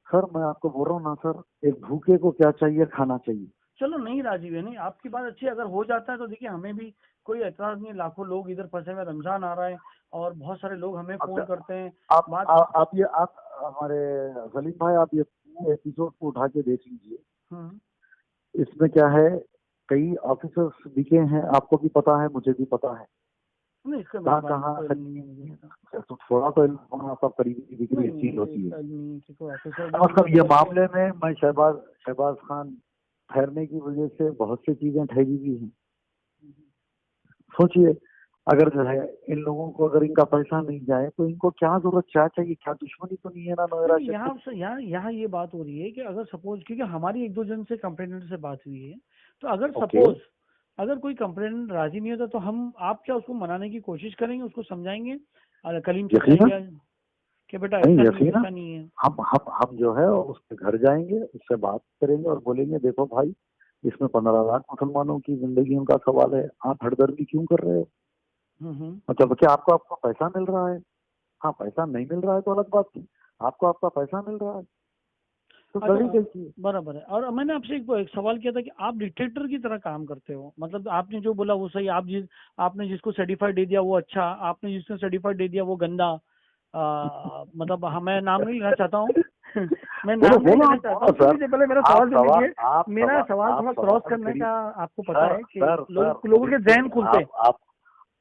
सर मैं आपको बोल रहा हूँ ना सर, एक भूखे को क्या चाहिए, खाना चाहिए। चलो नहीं राजीव है, नहीं आपकी बात अच्छी है, अगर हो जाता है तो देखिए हमें भी कोई एतराज नहीं, लाखों लोग इधर फंसे हुए, रमजान आ रहा है और बहुत सारे लोग हमें फोन अच्छा, करते हैं। बात आप हमारे सलीम भाई, आप ये एपिसोड को उठा के देख लीजिए। हम्म, इसमें क्या है, कई ऑफिसर्स दिखे हैं, आपको भी पता है, मुझे भी पता है, नहीं इसका कहाँ मेरे बारे में कहाँ कोई से। नहीं है मुझे, तो थोड़ा तो इल्म सब करीबी दिखरी नहीं एक नहीं चीज मुझे होती इसका है। नहीं है कि कोई ऑफिसर जो मतलब मुझे ये गलत मामले में मैं शहबाज खान ठहरने की वजह से बहुत सी चीजें ठहरी भी हैं। सोचिए, अगर जो है इन लोगों को, अगर इनका पैसा नहीं जाए तो इनको क्या जरूरत, क्या चाहिए, क्या दुश्मनी तो नहीं है ना नोएरा नहीं, शेख। यहाँ ये बात हो रही है कि अगर सपोज, क्योंकि हमारी एक दो जन से कंप्लेनेंट से बात हुई है, तो अगर ओके, सपोज अगर कोई कंप्लेनेंट राजी नहीं होता तो हम, आप क्या उसको मनाने की कोशिश करेंगे, उसको समझाएंगे, और कलीम यकीनन, समझाएंगे कि बेटा नहीं ऐसा नहीं है, यकीनन, ऐसा नहीं है। हम जो है उसके घर जाएंगे, उससे बात करेंगे और बोलेंगे देखो भाई, इसमें 15 लाख मुसलमानों की जिंदगियों का सवाल है, आप हड़दर्दी क्यों कर रहे हो? मतलब क्या आपको आपका पैसा मिल रहा है? हाँ, पैसा नहीं मिल रहा है तो अलग बात थी, आपको आपका पैसा मिल रहा है तो अच्छा, गड़ी कैसी? बराबर है। और मैंने आपसे एक सवाल किया था कि आप डिक्टेटर की तरह काम करते हो, मतलब आपने जो बोला वो सही, आपने जिसको सर्टिफाइड दे दिया वो अच्छा, आपने जिसको सर्टिफाइड दे दिया वो गंदा। मतलब मैं नाम नहीं लेना चाहता हूँ मैं बोलो नाम नहीं बोलो, लेना आप चाहता बोलो हूँ, सर। सुनिए पहले मेरा आप सवाल सुन सवाल लीजिए। आप मेरा सवाल आप थोड़ा क्रॉस सवाल करने करिए। का आपको पता सर है कि सर सर लोगों के जहन खुलते हैं।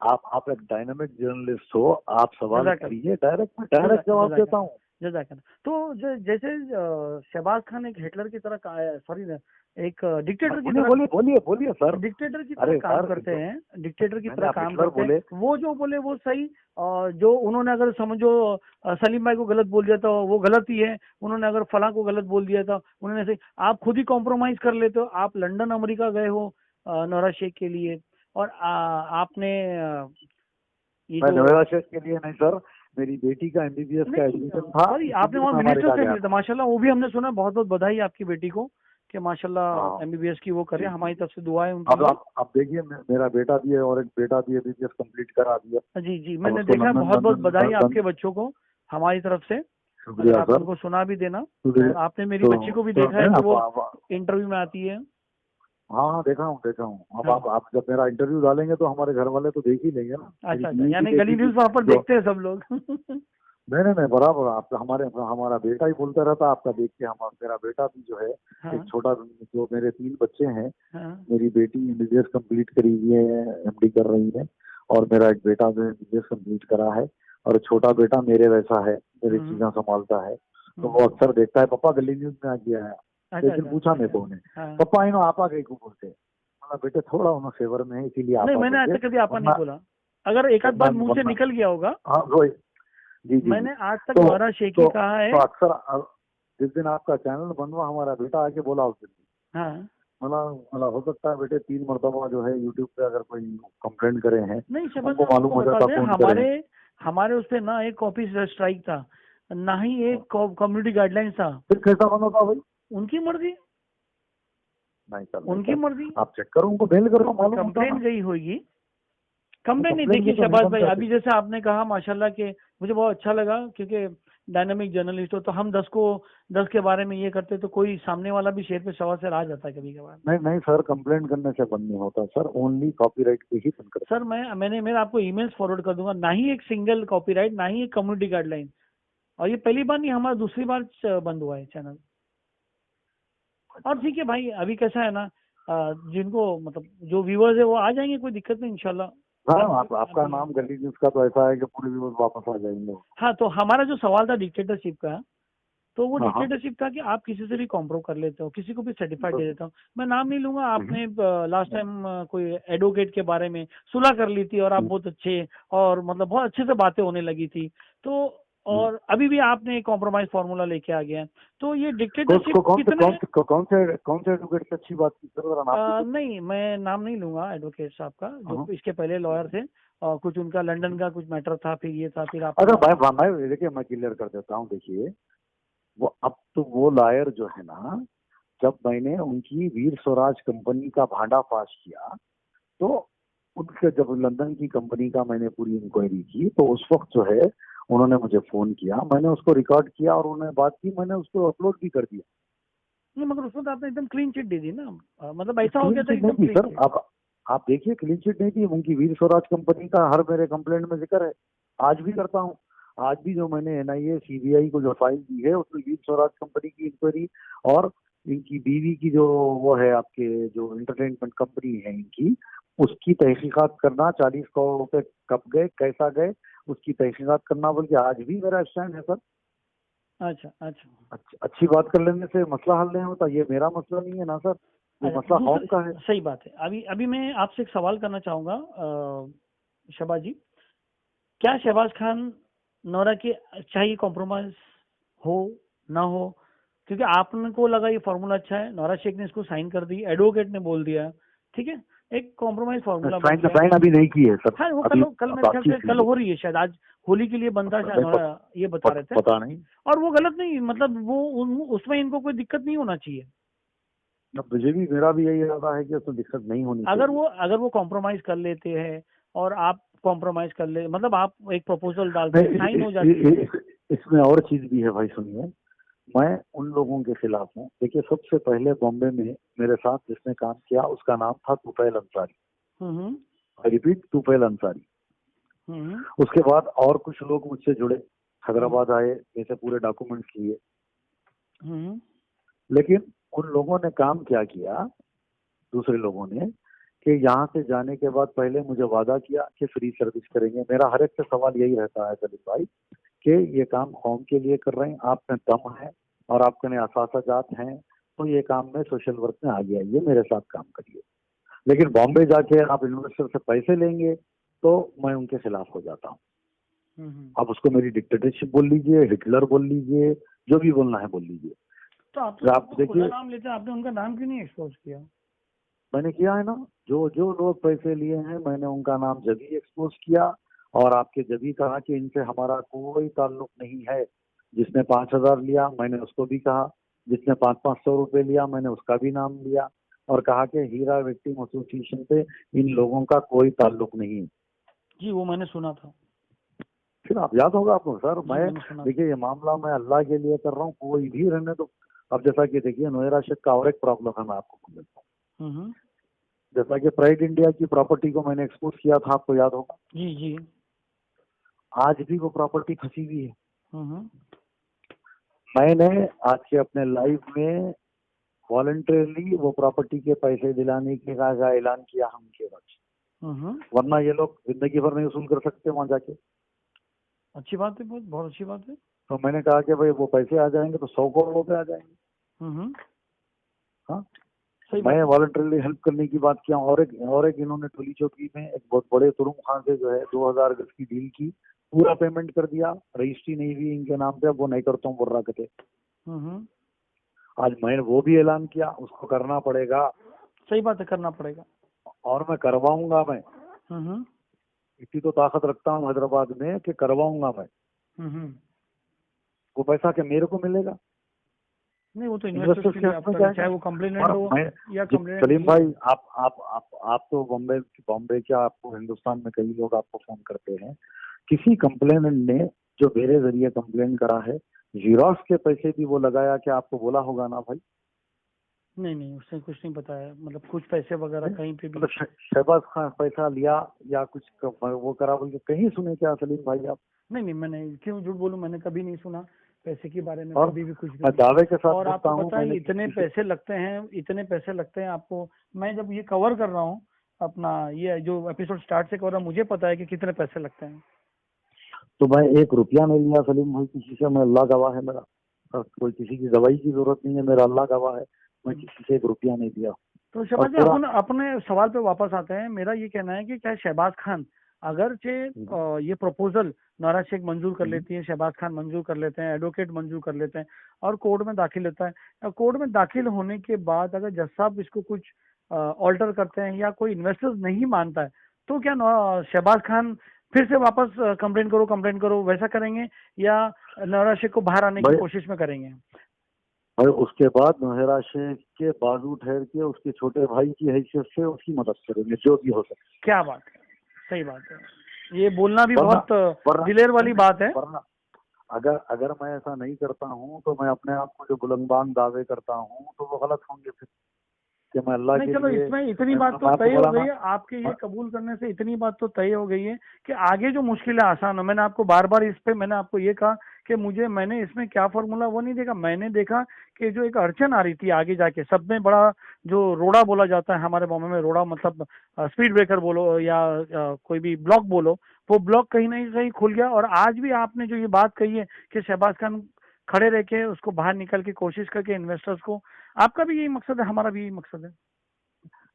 आप एक डायनामिक जर्नलिस्ट हो, आप सवाल जजाक करिए, डायरेक्ट जवाब देता हूँ। जजाक। तो जैसे शहबाज खान एक हिटलर की तरह, सॉरी, एक डिक्टेटर की बोलिए तरह, बोलिए बोलिए बोलिए सर। डिक्टेटर की तरह अरे काम सर, करते हैं, डिक्टेटर की मैंने तरह आप काम हिटलर करते हैं, बोले। वो जो बोले वो सही। और जो उन्होंने अगर समझो सलीम भाई को गलत बोल दिया तो वो गलत ही है, उन्होंने अगर फलां को गलत बोल दिया था उन्होंने सही। आप खुद ही कॉम्प्रोमाइज कर लेते हो, आप लंदन अमेरिका गए हो नौरा शेख के लिए, और आपने ये मैं जो, नोएडा शेख के लिए नहीं सर, मेरी बेटी का एमबीबीएस का नहीं एडमिशन था, सॉरी, आपने इसीलिए वहाँ मैं मिनिस्टर अमेरिका से गया मिले थे था। माशाल्लाह, वो भी हमने सुना, बहुत बहुत बधाई आपकी बेटी को कि माशाल्लाह हाँ एमबीबीएस की वो करे, जी हमारी जी। तरफ से दुआएं उनके अब लिए। आप देखिए, मेरा बेटा भी है और एक बेटा भी एमबीबीएस कंप्लीट करा दिया। जी जी, अब मैंने उसको देखा, लंदन बहुत बहुत लंदन बधाई आपके लंदन। बच्चों को हमारी तरफ से। अगर शुक्रिया आप सर। उनको सुना भी देना। शुक्रिया। और आपने मेरी तो बच्ची को भी तो देखा है नहीं, कि वो आप इंटरव्यू में आती है। हाँ हाँ, देखा हूँ। अब हाँ, आप जब मेरा इंटरव्यू डालेंगे तो हमारे घर वाले तो देख ही लेंगे ना, मेरी अच्छा अच्छा, बीवी भी यानी गली देखेगी। न्यूज वहाँ पर जो देखते हैं सब लोग नहीं, बराबर, आप हमारा बेटा ही बोलता रहता आपका देख के, हम मेरा बेटा भी जो है, हाँ एक छोटा, जो मेरे 3 बच्चे हैं, हाँ। मेरी बेटी एमबीबीएस कंप्लीट करी हुई है, एमडी कर रही है, और मेरा एक बेटा जो एमबीबीएस कंप्लीट करा है, और छोटा बेटा मेरे वैसा है, मेरी हम्म, चीजें संभालता है, तो हम्म, वो अक्सर देखता है, पापा गली न्यूज में आ गया है। अच्छा एक दिन अच्छा पूछा मेरे अच्छा। को उन्हें, हाँ, पापा इन आपा गई को बोलते, मतलब बेटे थोड़ा उन्हें फेवर में है इसीलिए नहीं आपा मैंने आज बोलते, तक कभी आपा नहीं वरना बोला, अगर एक आध बार मुंह से वरना निकल गया होगा। हाँ वही। जी जी जी। मैंने आज तक तो नौरा शेखी कहा है। अक्सर जिस दिन आपका चैनल बन हुआ, हमारा बेटा आके बोला उस दिन, हाँ, मतलब हो सकता है बेटे 3 मरतबा जो है यूट्यूब पे अगर कोई कंप्लेंट करे हैं, नहीं शहबाज हमको साहब मालूम आपको हो बता जाता दें, कौन करे हमारे हैं। हमारे उस पे ना एक कॉपी स्ट्राइक था, ना ही एक कम्युनिटी गाइडलाइंस था। फिर कैसा बना था भाई? उनकी मर्जी, नहीं सर, उनकी मर्जी। आप चेक करो, उनको मेल करो, मालूम होता कंप्लेन ना। गई होगी, कंप्लेन नहीं। कंप्लेंट भी देखिए तो नहीं शहबाज बन भाई, जाती। अभी जैसे आपने कहा माशाल्लाह के, मुझे बहुत अच्छा लगा, क्योंकि डायनामिक जर्नलिस्ट हो तो हम 10 के बारे में ये करते तो कोई सामने वाला भी शेर पे सवा से आ जाता है कभी कभार। नहीं सर, कंप्लेंट करने से बंद नहीं होता सर, ओनली कॉपीराइट पे ही बंद करता सर मेरा आपको ईमेल्स फॉरवर्ड कर दूंगा, ना ही एक सिंगल कॉपीराइट, ना ही एक कम्युनिटी गाइडलाइन। और ये पहली बार नहीं, हमारा दूसरी बार बंद हुआ है चैनल। और ठीक है भाई, अभी कैसा है ना, जिनको मतलब जो व्यूअर्स है वो आ जाएंगे, कोई दिक्कत नहीं इंशाल्लाह। हाँ, आपका नाम गली न्यूज का तो ऐसा है कि पूरे व्यूअर्स वापस आ जाएंगे। हाँ, तो हमारा जो सवाल था डिक्टेटरशिप का, तो वो हाँ हाँ। डिक्टेटरशिप था कि आप किसी से भी कॉम्प्रो कर लेते हो, किसी को भी सर्टिफाइड दे देता हूँ। मैं नाम नहीं लूंगा, आपने लास्ट टाइम कोई एडवोकेट के बारे में सुलह कर ली थी और आप बहुत अच्छे, और मतलब बहुत अच्छे से बातें होने लगी थी, तो और अभी भी आपने कॉम्प्रोमाइज फार्मूला लेके आ गया है। तो ये डिक्टेटरशिप कितने, कौन से एडवोकेट से अच्छी बात की सर, जरा नाम दीजिए। नहीं मैं नाम नहीं लूंगा एडवोकेट साहब का, जो हाँ। इसके पहले लॉयर थे, और कुछ उनका लंदन का कुछ मैटर था, फिर ये था, फिर आप, अगर मैं देखिए, मैं क्लियर कर देता हूँ, देखिए, वो अब तो वो लायर जो है ना, जब मैंने उनकी वीर स्वराज कंपनी का भांडाफाश किया, तो उनके जब लंदन की कंपनी का मैंने पूरी इंक्वायरी की, तो उस वक्त जो है उन्होंने मुझे फोन किया, मैंने उसको रिकॉर्ड किया और उन्होंने बात की, मैंने उसको अपलोड भी कर दिया। नहीं मगर उसमें तो आपने एकदम क्लीन चिट दे दी ना, मतलब ऐसा हो गया था क्लीन चिट एकदम नहीं थी क्लीन सर, चिट। आप देखिए क्लीन चिट नहीं थी उनकी। वीर स्वराज कंपनी का हर मेरे कंप्लेंट में जिक्र है, आज भी करता हूँ। आज भी जो मैंने एनआईए सीबीआई को जो फाइल दी है उसमें वीर स्वराज कंपनी की इंक्वायरी और इनकी बीवी की जो वो है आपके जो एंटरटेनमेंट कंपनी है इनकी, उसकी तहकीकात करना, 40 करोड़ रुपए कब गए कैसा गए उसकी तहकीकात करना, बोल के आज भी मेरा स्टैंड है सर। अच्छा अच्छा अच्छी बात कर लेने से मसला हल नहीं होता, ये मेरा मसला नहीं है ना सर, ये अच्छा। मसला कौम का है। सही बात है। अभी अभी मैं आपसे एक सवाल करना चाहूंगा शहबाज जी, क्या शहबाज खान नोरा की चाहिए कॉम्प्रोमाइज हो ना हो? क्योंकि आपने को लगा ये फॉर्मूला अच्छा है, नोरा शेख ने इसको साइन कर दी, एडवोकेट ने बोल दिया, ठीक है, एक कॉम्प्रोमाइज फॉर्मूला बन गया। साइन अभी नहीं की है सर, हाँ वो अभी कल मेरे ख्याल से बातचीत कल हुई हो रही है शायद, आज होली के लिए बनता शायद है। नोरा, ये बता रहे थे। पता नहीं। और वो गलत नहीं, मतलब वो उसमें इनको कोई दिक्कत नहीं होना चाहिए। अब मुझे भी, मेरा भी यही इरादा है कि उसमें दिक्कत नहीं होनी चाहिए। अगर वो कॉम्प्रोमाइज कर लेते हैं और आप कॉम्प्रोमाइज कर ले, मतलब आप एक प्रपोजल डालते हैं, साइन हो जाती है। इसमें और चीज भी है भाई, सुनिए। मैं उन लोगों के खिलाफ हूँ। देखिए सबसे पहले बॉम्बे में मेरे साथ जिसने काम किया उसका नाम था तुफैल अंसारी। हम्म आई रिपीट, तुफैल अंसारी। हम्म उसके बाद और कुछ लोग मुझसे जुड़े, हैदराबाद आए, जैसे पूरे डॉक्यूमेंट्स लिए। हम्म लेकिन उन लोगों ने काम क्या किया, दूसरे लोगों ने, कि यहाँ से जाने के बाद पहले मुझे वादा किया कि फ्री सर्विस करेंगे। मेरा हर एक से सवाल यही रहता है सलीम भाई कि ये काम कौम के लिए कर रहे हैं, आप में दम है और आपके ने असासाजात हैं तो ये काम में सोशल वर्क में आगे आइए, मेरे साथ काम करिए। लेकिन बॉम्बे जाके आप इन्वेस्टर से पैसे लेंगे तो मैं उनके खिलाफ हो जाता हूँ। आप उसको मेरी डिक्टेटरशिप बोल लीजिए, हिटलर बोल लीजिए, जो भी बोलना है बोल लीजिए। तो आप आप देखिए, नाम लेते हैं, आपने उनका नाम क्यों नहीं एक्सपोज किया? मैंने किया है ना, जो जो लोग पैसे लिए हैं मैंने उनका नाम जभी एक्सपोज किया और आपके जभी कहा कि इनसे हमारा कोई ताल्लुक नहीं है। जिसने 5,000 लिया मैंने उसको भी कहा, जिसने 500 रुपए लिया मैंने उसका भी नाम लिया और कहा कि हीरा विक्टिम एसोसिएशन से इन लोगों का कोई ताल्लुक नहीं। जी वो मैंने सुना था। फिर आप याद होगा आपको सर, मैं मैंने सुना देखिए ये मामला मैं अल्लाह के लिए कर रहा हूँ, कोई भी रहने दो। अब जैसा कि देखिए नोएरा शेख का और एक प्रॉब्लम है, मैं आपको बोलता हूँ। हम्म जैसा कि प्राइड इंडिया की प्रॉपर्टी को मैंने एक्सपोज किया था, आपको याद होगा। जी जी। आज भी वो प्रॉपर्टी फंसी हुई है। हम्म मैंने आज के अपने लाइफ में वॉलंटरली वो प्रॉपर्टी के पैसे दिलाने के का ऐलान किया हम के वक्त, वरना ये लोग जिंदगी भर नहीं वसूल कर सकते वहां जाके। अच्छी बात है, बहुत बहुत अच्छी बात है। तो मैंने कहा कि भाई वो पैसे आ जाएंगे तो 100 करोड़ रुपए आ जाएंगे। हाँ, मैं वॉलंटरली हेल्प करने की बात किया। और एक इन्होंने टोली चौकी में एक बहुत बड़े तुरुम खान से जो है 2000 गज की डील की, पूरा पेमेंट कर दिया, रजिस्ट्री नहीं हुई इनके नाम पे, अब वो नहीं करता हूँ बोल रहा कहते। आज मैंने वो भी ऐलान किया, उसको करना पड़ेगा। सही बात है, करना पड़ेगा और मैं करवाऊंगा। मैं इतनी तो ताकत रखता हूँ हैदराबाद में कि करवाऊंगा मैं। वो पैसा क्या मेरे को मिलेगा? नहीं, वो तो इन्वेस्टर्स के लिए आप करें, चाहे वो कंप्लेनेंट हो या कंप्लेनेंट। सलीम भाई आप तो बॉम्बे क्या, आपको हिंदुस्तान में कई लोग आपको फोन करते हैं। किसी कंप्लेनेंट ने जो मेरे जरिए कंप्लेन करा है, जीरोक्स के पैसे भी वो लगाया, क्या आपको बोला होगा ना भाई? नहीं उसने कुछ नहीं बताया, मतलब कुछ पैसे वगैरह कहीं पे भी। मतलब शहबाज खान पैसा लिया या कुछ वो करा बोल के कहीं सुने क्या सलीम भाई आप? नहीं मैंने क्यों झूठ बोलूं, मैंने कभी नहीं सुना पैसे के बारे में, कभी भी कुछ भी। मैं दावे के साथ और आपको पता है इतने पैसे लगते हैं आपको। मैं जब ये कवर कर रहा हूँ अपना, ये जो एपिसोड स्टार्ट से कर रहा हूँ, मुझे पता है कि कितने पैसे लगते हैं। तो मैं 1 रुपया नहीं लिया सलीम भाई किसी से, मैं अल्लाह गवाह है मेरा। कोई किसी की दवाई की जरूरत नहीं है, मेरा अल्लाह गवाह है, मैं किसी से 1 रुपया नहीं दिया। तो शहबाज जी अपने सवाल पे वापस आते हैं। मेरा ये कहना है कि चाहे शहबाज खान अगरचे ये प्रपोजल नोरा शेख मंजूर कर लेती है, शहबाज खान मंजूर कर लेते हैं, एडवोकेट मंजूर कर लेते हैं और कोर्ट में दाखिल होता है। कोर्ट में दाखिल होने के बाद अगर जज साहब इसको कुछ ऑल्टर करते हैं या कोई इन्वेस्टर्स नहीं मानता है, तो क्या शहबाज खान फिर से वापस कंप्लेंट करो वैसा करेंगे या नोरा शेख को बाहर आने की कोशिश में करेंगे? और उसके बाद नोरा शेख के बाजू ठहर के उसके छोटे भाई की हैसियत से उसकी मदद करेंगे, जो भी हो सके। क्या बात है, सही बात है। ये बोलना भी बहुत दिलेर वाली बात है। अगर अगर मैं ऐसा नहीं करता हूँ तो मैं अपने आप को जो बुलंदबांग दावे करता हूँ तो वो गलत होंगे फिर, कि मैं अल्लाह नहीं के चलो, लिए। इसमें इतनी मैं बात तो आपको तय हो बोला गई ना। है, आपके ये कबूल करने से इतनी बात तो तय हो गई है कि आगे जो मुश्किलें आसान हो। मैंने आपको बार बार इस पे मैंने आपको ये कहा कि मैंने इसमें क्या फॉर्मूला वो नहीं देखा, मैंने देखा कि जो एक अड़चन आ रही थी आगे जाके, सब में बड़ा जो रोड़ा बोला जाता है हमारे बॉम्बे में, रोड़ा मतलब स्पीड ब्रेकर बोलो या कोई भी ब्लॉक बोलो, वो ब्लॉक कहीं ना कहीं खुल गया। और आज भी आपने जो ये बात कही है कि शहबाज खान खड़े रह के उसको बाहर निकल के कोशिश करके इन्वेस्टर्स को, आपका भी यही मकसद है, हमारा भी यही मकसद है।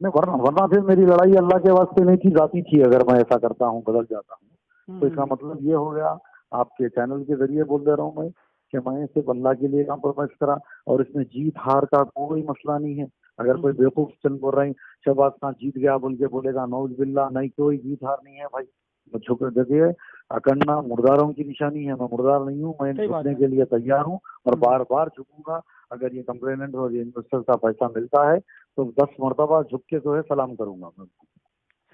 नहीं, वरना वरना फिर मेरी लड़ाई अल्लाह के वास्ते नहीं की जाती थी अगर मैं ऐसा करता हूँ, बदल जाता हूँ। तो इसका मतलब ये हो गया, आपके चैनल के जरिए बोल दे रहा हूँ मैं, कि मैं सिर्फ अल्लाह के लिए कॉम्प्रोमाइज करा, और इसमें जीत हार का कोई मसला नहीं है। अगर कोई बेवकूफ चंद बोल रहे हैं शहबाज खान जीत गया बोल के बोलेगा, नौज बिल्ला, नहीं, कोई जीत हार नहीं है भाई। झुक देखिए, अकड़ना मुर्दारों की निशानी है, मैं मुर्दार नहीं हूँ, मैं झुकने के लिए तैयार हूँ और बार बार झुकूंगा। अगर ये कंप्लेनेंट और ये इन्वेस्टर का पैसा मिलता है तो 10 मरतबा झुक के जो है सलाम करूंगा मैं।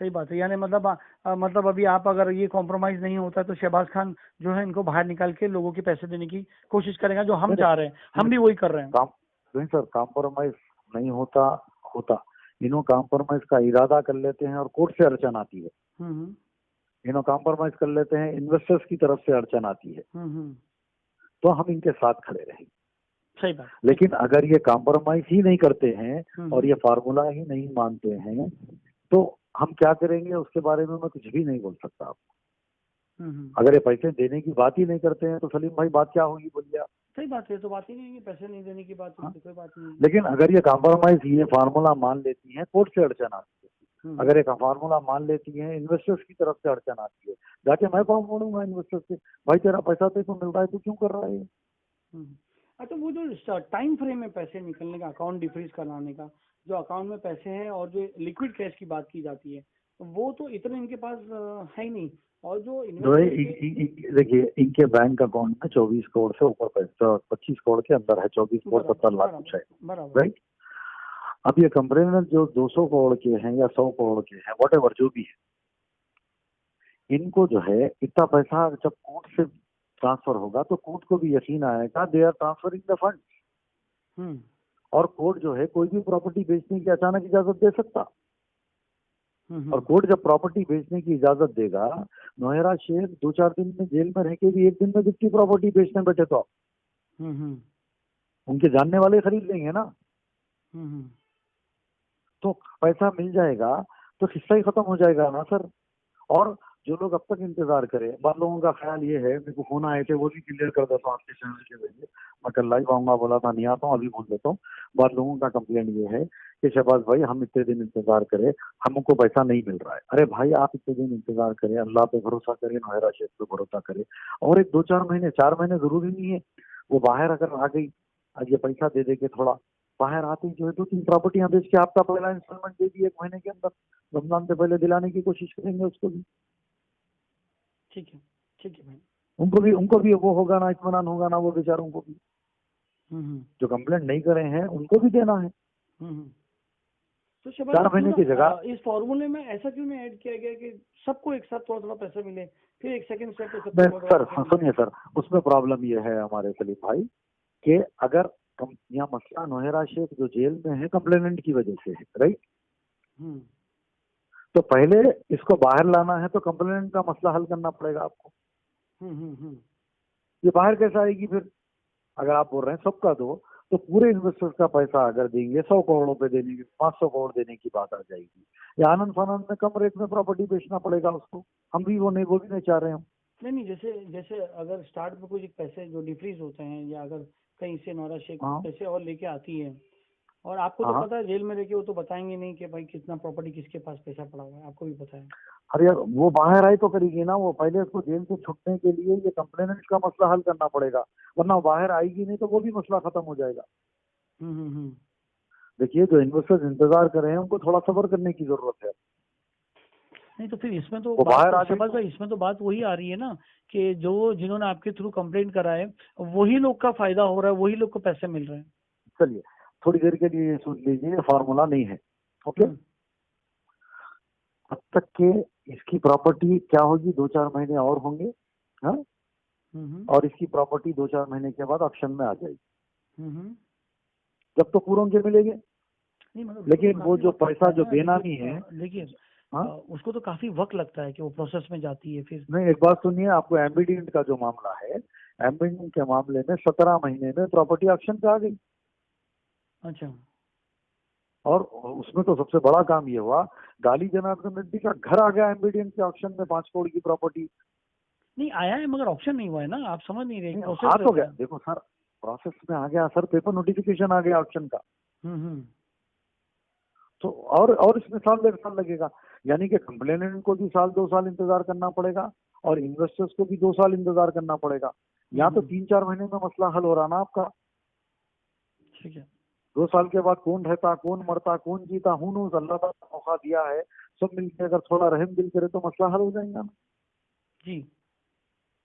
सही बात है, यानी मतलब मतलब अभी आप अगर ये कॉम्प्रोमाइज नहीं होता तो शहबाज खान जो है इनको बाहर निकाल के लोगों के पैसे देने की कोशिश करेगा, जो हम चाह रहे हैं, हम भी वही कर रहे हैं। नहीं सर, कॉम्प्रोमाइज नहीं होता होता इन्हों कॉम्प्रोमाइज का इरादा कर लेते हैं और कोर्ट से अड़चन आती है। इन्हों कॉम्प्रोमाइज कर लेते हैं, इन्वेस्टर्स की तरफ से अड़चन आती है, तो हम इनके साथ खड़े रहेंगे। सही बात। लेकिन अगर ये कॉम्प्रोमाइज ही नहीं करते हैं और ये फार्मूला ही नहीं मानते हैं तो हम क्या करेंगे उसके बारे में मैं कुछ भी नहीं बोल सकता आपको। अगर ये पैसे देने की बात ही नहीं करते हैं तो सलीम भाई बात क्या होगी बोलिए आप। सही बात है, तो बात ही नहीं है, पैसे नहीं देने की बात होगी तो कोई बात नहीं। लेकिन अगर ये कॉम्प्रोमाइज ये फार्मूला मान लेती है, कोर्ट से अड़चन आती है। अगर एक फार्मूला मान लेती है, इन्वेस्टर्स की तरफ से अड़चन आती है, जाके मैं फॉर्म मोड़ूंगा इन्वेस्टर्स से, भाई तेरा पैसा तो मिल रहा है, तू क्यों कर रहा है। अच्छा, वो जो टाइम फ्रेम है पैसे निकलने का, अकाउंट डिफ्रीज कराने का, जो अकाउंट में पैसे हैं और जो लिक्विड कैश की बात की जाती है, वो तो इतने इनके पास है ही नहीं। और जो देखिए, इनके बैंक अकाउंट में 24 करोड़ से ऊपर पैसा, 25 करोड़ के अंदर है, 24 करोड़ 70 लाख कुछ है, राइट। अब ये कंप्लेनेंट जो 200 करोड़ के हैं या 100 करोड़ के हैं, वॉट एवर जो भी है, इनको जो है इतना पैसा जब कोर्ट से ट्रांसफर होगा तो कोर्ट को भी यकीन आएगा they are transferring the fund. और कोर्ट जो है कोई भी प्रॉपर्टी बेचने की अचानक इजाजत दे सकता। और कोर्ट जब प्रॉपर्टी बेचने की इजाजत देगा, नौहरा शेख 2-4 दिन में जेल में रह के भी 1 दिन में जितनी प्रॉपर्टी बेचने बैठे तो उनके जानने वाले खरीद लेंगे ना। तो पैसा मिल जाएगा तो किस्सा ही खत्म हो जाएगा ना सर। और जो लोग अब तक इंतजार करें, बाद लोगों का ख्याल ये है, मेरे को फोन आए थे वो भी क्लियर कर देता हूँ आपके चैनल के जरिए, मैं कल लाइव आऊंगा बोला था, नहीं आता हूँ, अभी बोल देता हूँ। बाद लोगों का कंप्लेंट ये है कि शहबाज भाई हम इतने दिन इंतजार करें, हमको पैसा नहीं मिल रहा है। अरे भाई आप इतने दिन इंतजार करें, अल्लाह पे भरोसा करें, नौहरा शेख पे भरोसा करें, और एक 2-4 महीने 4 महीने जरूरी नहीं है। वो बाहर अगर आ गई, आज ये पैसा दे दे के थोड़ा बाहर आते ही जो है 2-3 प्रॉपर्टियां बेच के आपका पहला इंस्टॉलमेंट दे दी 1 महीने के अंदर, रमजान से पहले दिलाने की कोशिश करेंगे उसको भी। ठीक है, ठीक है भाई। उनको भी वो होगा ना, इत्मीनान होगा ना, वो बेचारों को भी, जो कंप्लेंट नहीं करे हैं उनको भी देना है। तो 4 महीने की जगह इस फॉर्मूले में ऐसा क्यों नहीं ऐड किया गया कि सबको एक साथ थोड़ा थोड़ा पैसा मिले, फिर एक सेकंड स्टेप पे सर सुनिए सर, उसमें प्रॉब्लम ये है हमारे सलीम भाई कि अगर यहाँ मसला नौहरा शेख जो जेल में है कंप्लेनेंट की वजह से है, राइट। तो पहले इसको बाहर लाना है तो कंप्लेनेंट का मसला हल करना पड़ेगा आपको। ये बाहर कैसे आएगी फिर? अगर आप बोल रहे हैं सबका दो, तो पूरे इन्वेस्टर्स का पैसा अगर देंगे 100 करोड़ पे देने की, 500 करोड़ देने की बात आ जाएगी, या आनंद फानंद में कम रेट में प्रॉपर्टी बेचना पड़ेगा उसको। हम भी वो नहीं चाह रहे हैं। नहीं, जैसे अगर स्टार्ट में कुछ पैसे जो डिफ्रीज होते हैं, या अगर कहीं से नौहरा शेख पैसे और लेके आती है, और आपको तो पता है जेल में लेके वो तो बताएंगे नहीं कि भाई कितना प्रॉपर्टी किसके पास पैसा पड़ा हुआ है, आपको भी पता है। अरे यार वो बाहर आई तो करेगी ना, वो पहले उसको जेल से छुटने के लिए ये कंप्लेनेंट का मसला हल करना पड़ेगा, वरना बाहर आएगी नहीं तो वो भी मसला खत्म हो जाएगा। देखिए, जो इन्वेस्टर्स इंतजार कर रहे हैं उनको थोड़ा सब्र करने की जरूरत है। नहीं तो फिर इसमें तो बात इसमें तो बात वही आ रही है ना कि जो जिन्होंने आपके थ्रू कंप्लेंट करा है वही लोग का फायदा हो रहा है, वही लोग को पैसे मिल रहे हैं। चलिए थोड़ी देर के लिए सुन लीजिए, फार्मूला नहीं है, ओके। अब तक के इसकी प्रॉपर्टी क्या होगी, 2-4 महीने और होंगे, हाँ। और इसकी प्रॉपर्टी 2-4 महीने के बाद ऑक्शन में आ जाएगी। जब तो पूरों के मिलेंगे। नहीं मतलब लेकिन वो जो पैसा जो बेनामी है, देखिए हाँ उसको तो काफी वक्त लगता है कि वो प्रोसेस में जाती है फिर। नहीं, एक बात सुनिए, आपको एम्बिडेंट का जो मामला है, एम्बिडेंट के मामले में 17 महीने में प्रॉपर्टी ऑक्शन पे आ गई। अच्छा। और उसमें तो सबसे बड़ा काम ये हुआ, गाली जनार्दन रेड्डी का घर आ गया एम्बिडेंट के ऑक्शन में, 5 करोड़ की प्रॉपर्टी। नहीं आया है मगर ऑप्शन नहीं हुआ है ना, आप समझ नहीं रहे। आ तो गया, देखो सर प्रोसेस में आ गया सर, पेपर नोटिफिकेशन आ गया ऑक्शन का। तो और इसमें साल 1.5 साल लगेगा, यानी कि कंप्लेनेंट को भी 1-2 साल इंतजार करना पड़ेगा और इन्वेस्टर्स को भी 2 साल इंतजार करना पड़ेगा। यहाँ तो 3-4 महीने में मसला हल हो रहा ना आपका। ठीक है। 2 साल के बाद कौन रहता, कौन मरता, कौन जीता, हूँ अल्लाह का मौका दिया है, सब मिलकर अगर थोड़ा रहम दिल करे तो मसला हल हो जाएगा ना जी।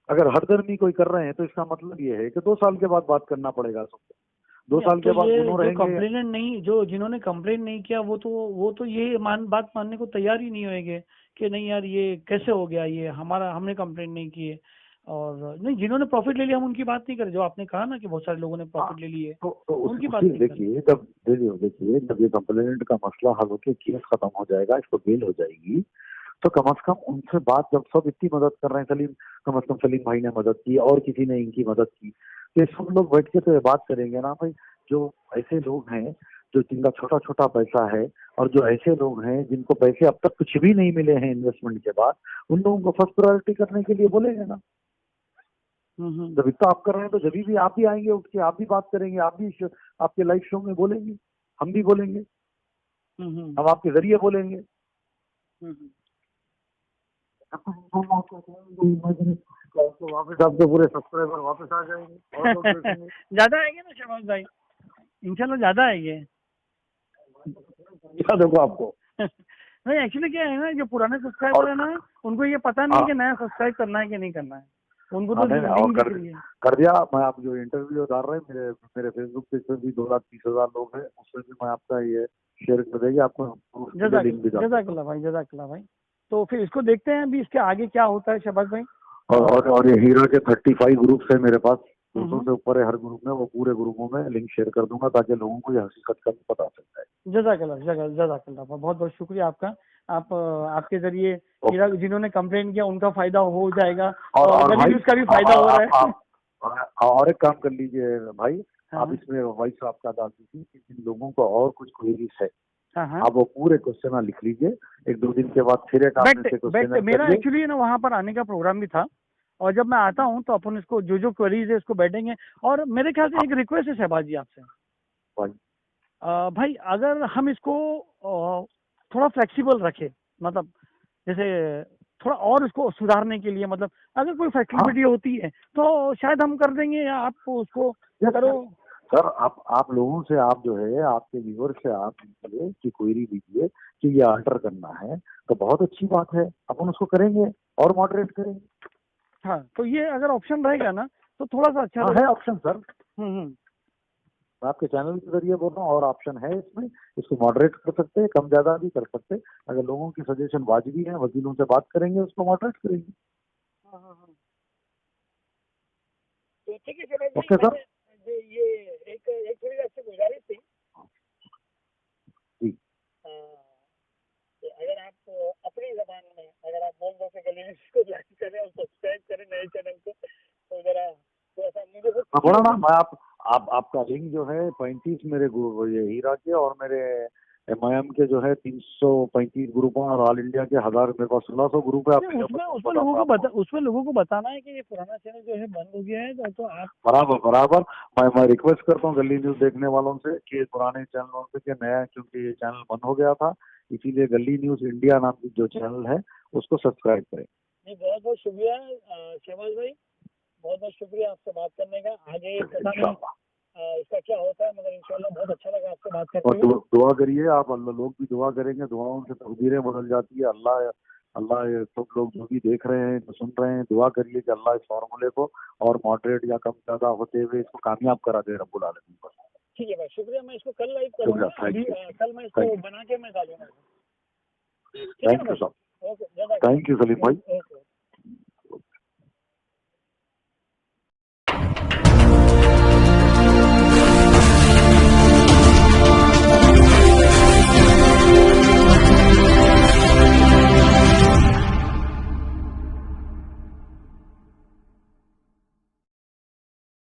अगर हरदर्मी कोई कर रहे हैं तो इसका मतलब ये है कि 2 साल के बाद बात करना पड़ेगा सबको। 2 साल के बाद दोनों रहेंगे। कंप्लेनेंट नहीं, जिन्होंने कंप्लेन नहीं किया वो तो ये बात मानने को तैयार ही नहीं होंगे कि नहीं यार ये कैसे हो गया, ये हमने कंप्लेन नहीं किए। और नहीं, जिन्होंने प्रॉफिट ले लिया हम उनकी बात नहीं करें, जो आपने कहा ना कि बहुत सारे लोगों ने प्रॉफिट ले लिए तो उनकी बात नहीं करें। देखिए जब ये कंप्लेनेंट का मसला हल होकर केस खत्म हो जाएगा, इसको बेल हो जाएगी, तो कम से कम उनसे बात, जब सब इतनी मदद कर रहे हैं, कम से कम सलीम भाई ने मदद की और किसी ने इनकी मदद की, तो सब लोग बैठ के तो ये बात करेंगे ना भाई, जो ऐसे लोग हैं जो जिनका छोटा छोटा पैसा है और जो ऐसे लोग हैं जिनको पैसे अब तक कुछ भी नहीं मिले हैं इन्वेस्टमेंट के बाद, उन लोगों को फर्स्ट प्रायोरिटी करने के लिए बोलेंगे ना। जब इतना आप कर रहे हैं तो जब भी आप भी आएंगे उठ के, आप भी बात करेंगे, आप भी आपके लाइव शो में बोलेंगे, हम भी बोलेंगे, हम आपके जरिए बोलेंगे। वापस आपके पूरे सब्सक्राइबर वापस आ जाएंगे और लोग देखेंगे। ज्यादा आएंगे ना शहबाज भाई, इंशाल्लाह ज्यादा आएंगे। क्या देखो आपको नहीं एक्चुअली क्या है ना, जो पुराने सब्सक्राइबर है ना, उनको ये पता नहीं है कि नया सब्सक्राइब करना है कि नहीं करना है, उनको तो लिंक दिख रही है। कर दिया। मैं आप जो इंटरव्यू डाल रहे हैं मेरे फेसबुक पेज पे भी 2,30,000 लोग हैं, उसमें भी मैं आपका ये शेयर कर देंगे आपको। जज़ाकल्लाह भाई। तो फिर इसको देखते हैं अभी इसके आगे क्या होता है शहबाज भाई। और ये हीरा के 35 ग्रुप्स है मेरे पास, 200 से ऊपर है हर ग्रुप में, वो पूरे ग्रुपों में लिंक शेयर कर दूंगा ताकि लोगों को ये हकीकत का पता चल जाए। जज़ाकल्लाह बहुत बहुत शुक्रिया आपका। आपके जरिए हीरा जिन्होंने कंप्लेन किया उनका फायदा हो जाएगा और गली का भी फायदा हो रहा है। और एक काम कर लीजिए भाई, आप इसमें वॉइस आपका डाल दीजिए कि जिन लोगों को और कुछ क्वेरीज है, आप वो पूरे क्वेश्चन लिख लीजिए, 1-2 दिन के बाद फिर एक क्वेश्चन। मेरा एक्चुअली ना वहाँ पर आने का प्रोग्राम भी था, और जब मैं आता हूँ तो अपन इसको जो क्वेरीज है इसको बैठेंगे। और मेरे ख्याल से एक रिक्वेस्ट है शहबाज जी आपसे भाई, अगर हम इसको थोड़ा फ्लेक्सिबल रखें, मतलब जैसे थोड़ा और इसको सुधारने के लिए, मतलब अगर कोई फ्लेक्सिबिलिटी होती है तो शायद हम कर देंगे, या आप उसको करो। सर आप लोगों से, आप जो है आपके व्यूअर से आप दीजिए कि क्वेरी दीजिए कि ये अल्टर करना है, तो बहुत अच्छी बात है, अपन उसको करेंगे और मॉडरेट करेंगे। हाँ, तो ये अगर ऑप्शन रहेगा ना तो थोड़ा सा अच्छा है ऑप्शन सर। मैं आपके चैनल के जरिए बोल रहा हूँ, और ऑप्शन है इसमें, इसको मॉडरेट कर सकते हैं, कम ज्यादा भी कर सकते हैं। अगर लोगों की सजेशन वाजिबी है, वकीलों से बात करेंगे, उसको मॉडरेट करेंगे। तो ठीक है ओके सर। ये एक थोड़ी आपसे गुजारिश थी जी, अगर आप अपनी जबान में अगर आप बोल दो कि गली को लाइक करें और सब्सक्राइब करें नए चैनल को, तो जरा थोड़ा सा मुझे बोला ना मैं, आपका लिंक जो है 35 मेरे ये हीरा के और मेरे MIM के जो है 335 ग्रुप हैं, और ऑल इंडिया के 1000 मेरे पास 1600 ग्रुप है। उसमें लोगों को बताना है कि ये पुराना चैनल जो है बंद हो गया है, तो आप बराबर मैं रिक्वेस्ट करता हूँ गली न्यूज देखने वालों से कि पुराने चैनलों से कि नया, क्योंकि ये चैनल बंद हो गया था, इसीलिए गली न्यूज इंडिया नाम की जो चैनल है उसको सब्सक्राइब करें। बहुत बहुत शुक्रिया शहबाज भाई, बहुत बहुत शुक्रिया आपसे बात करने का। आगे पता नहीं इसका क्या होता है, मगर इंशाल्लाह बहुत अच्छा लगा आपसे बात करके। और दुआ करिए आप, लोग भी दुआ करेंगे, दुआओं से तकदीरें बदल जाती है। अल्लाह सब लोग जो भी देख रहे हैं, जो सुन रहे हैं, दुआ करिए कि अल्लाह इस फॉर्मूले को और मॉडरेट या कम ज्यादा होते हुए इसको कामयाब करा दे रब्बुल आलमीन पर। ठीक है भाई, शुक्रिया। मैं इसको कल लाइव करूंगा, कल मैं इसको बना के मैं डालूंगा। Thank you sir, thank you Salim भाई।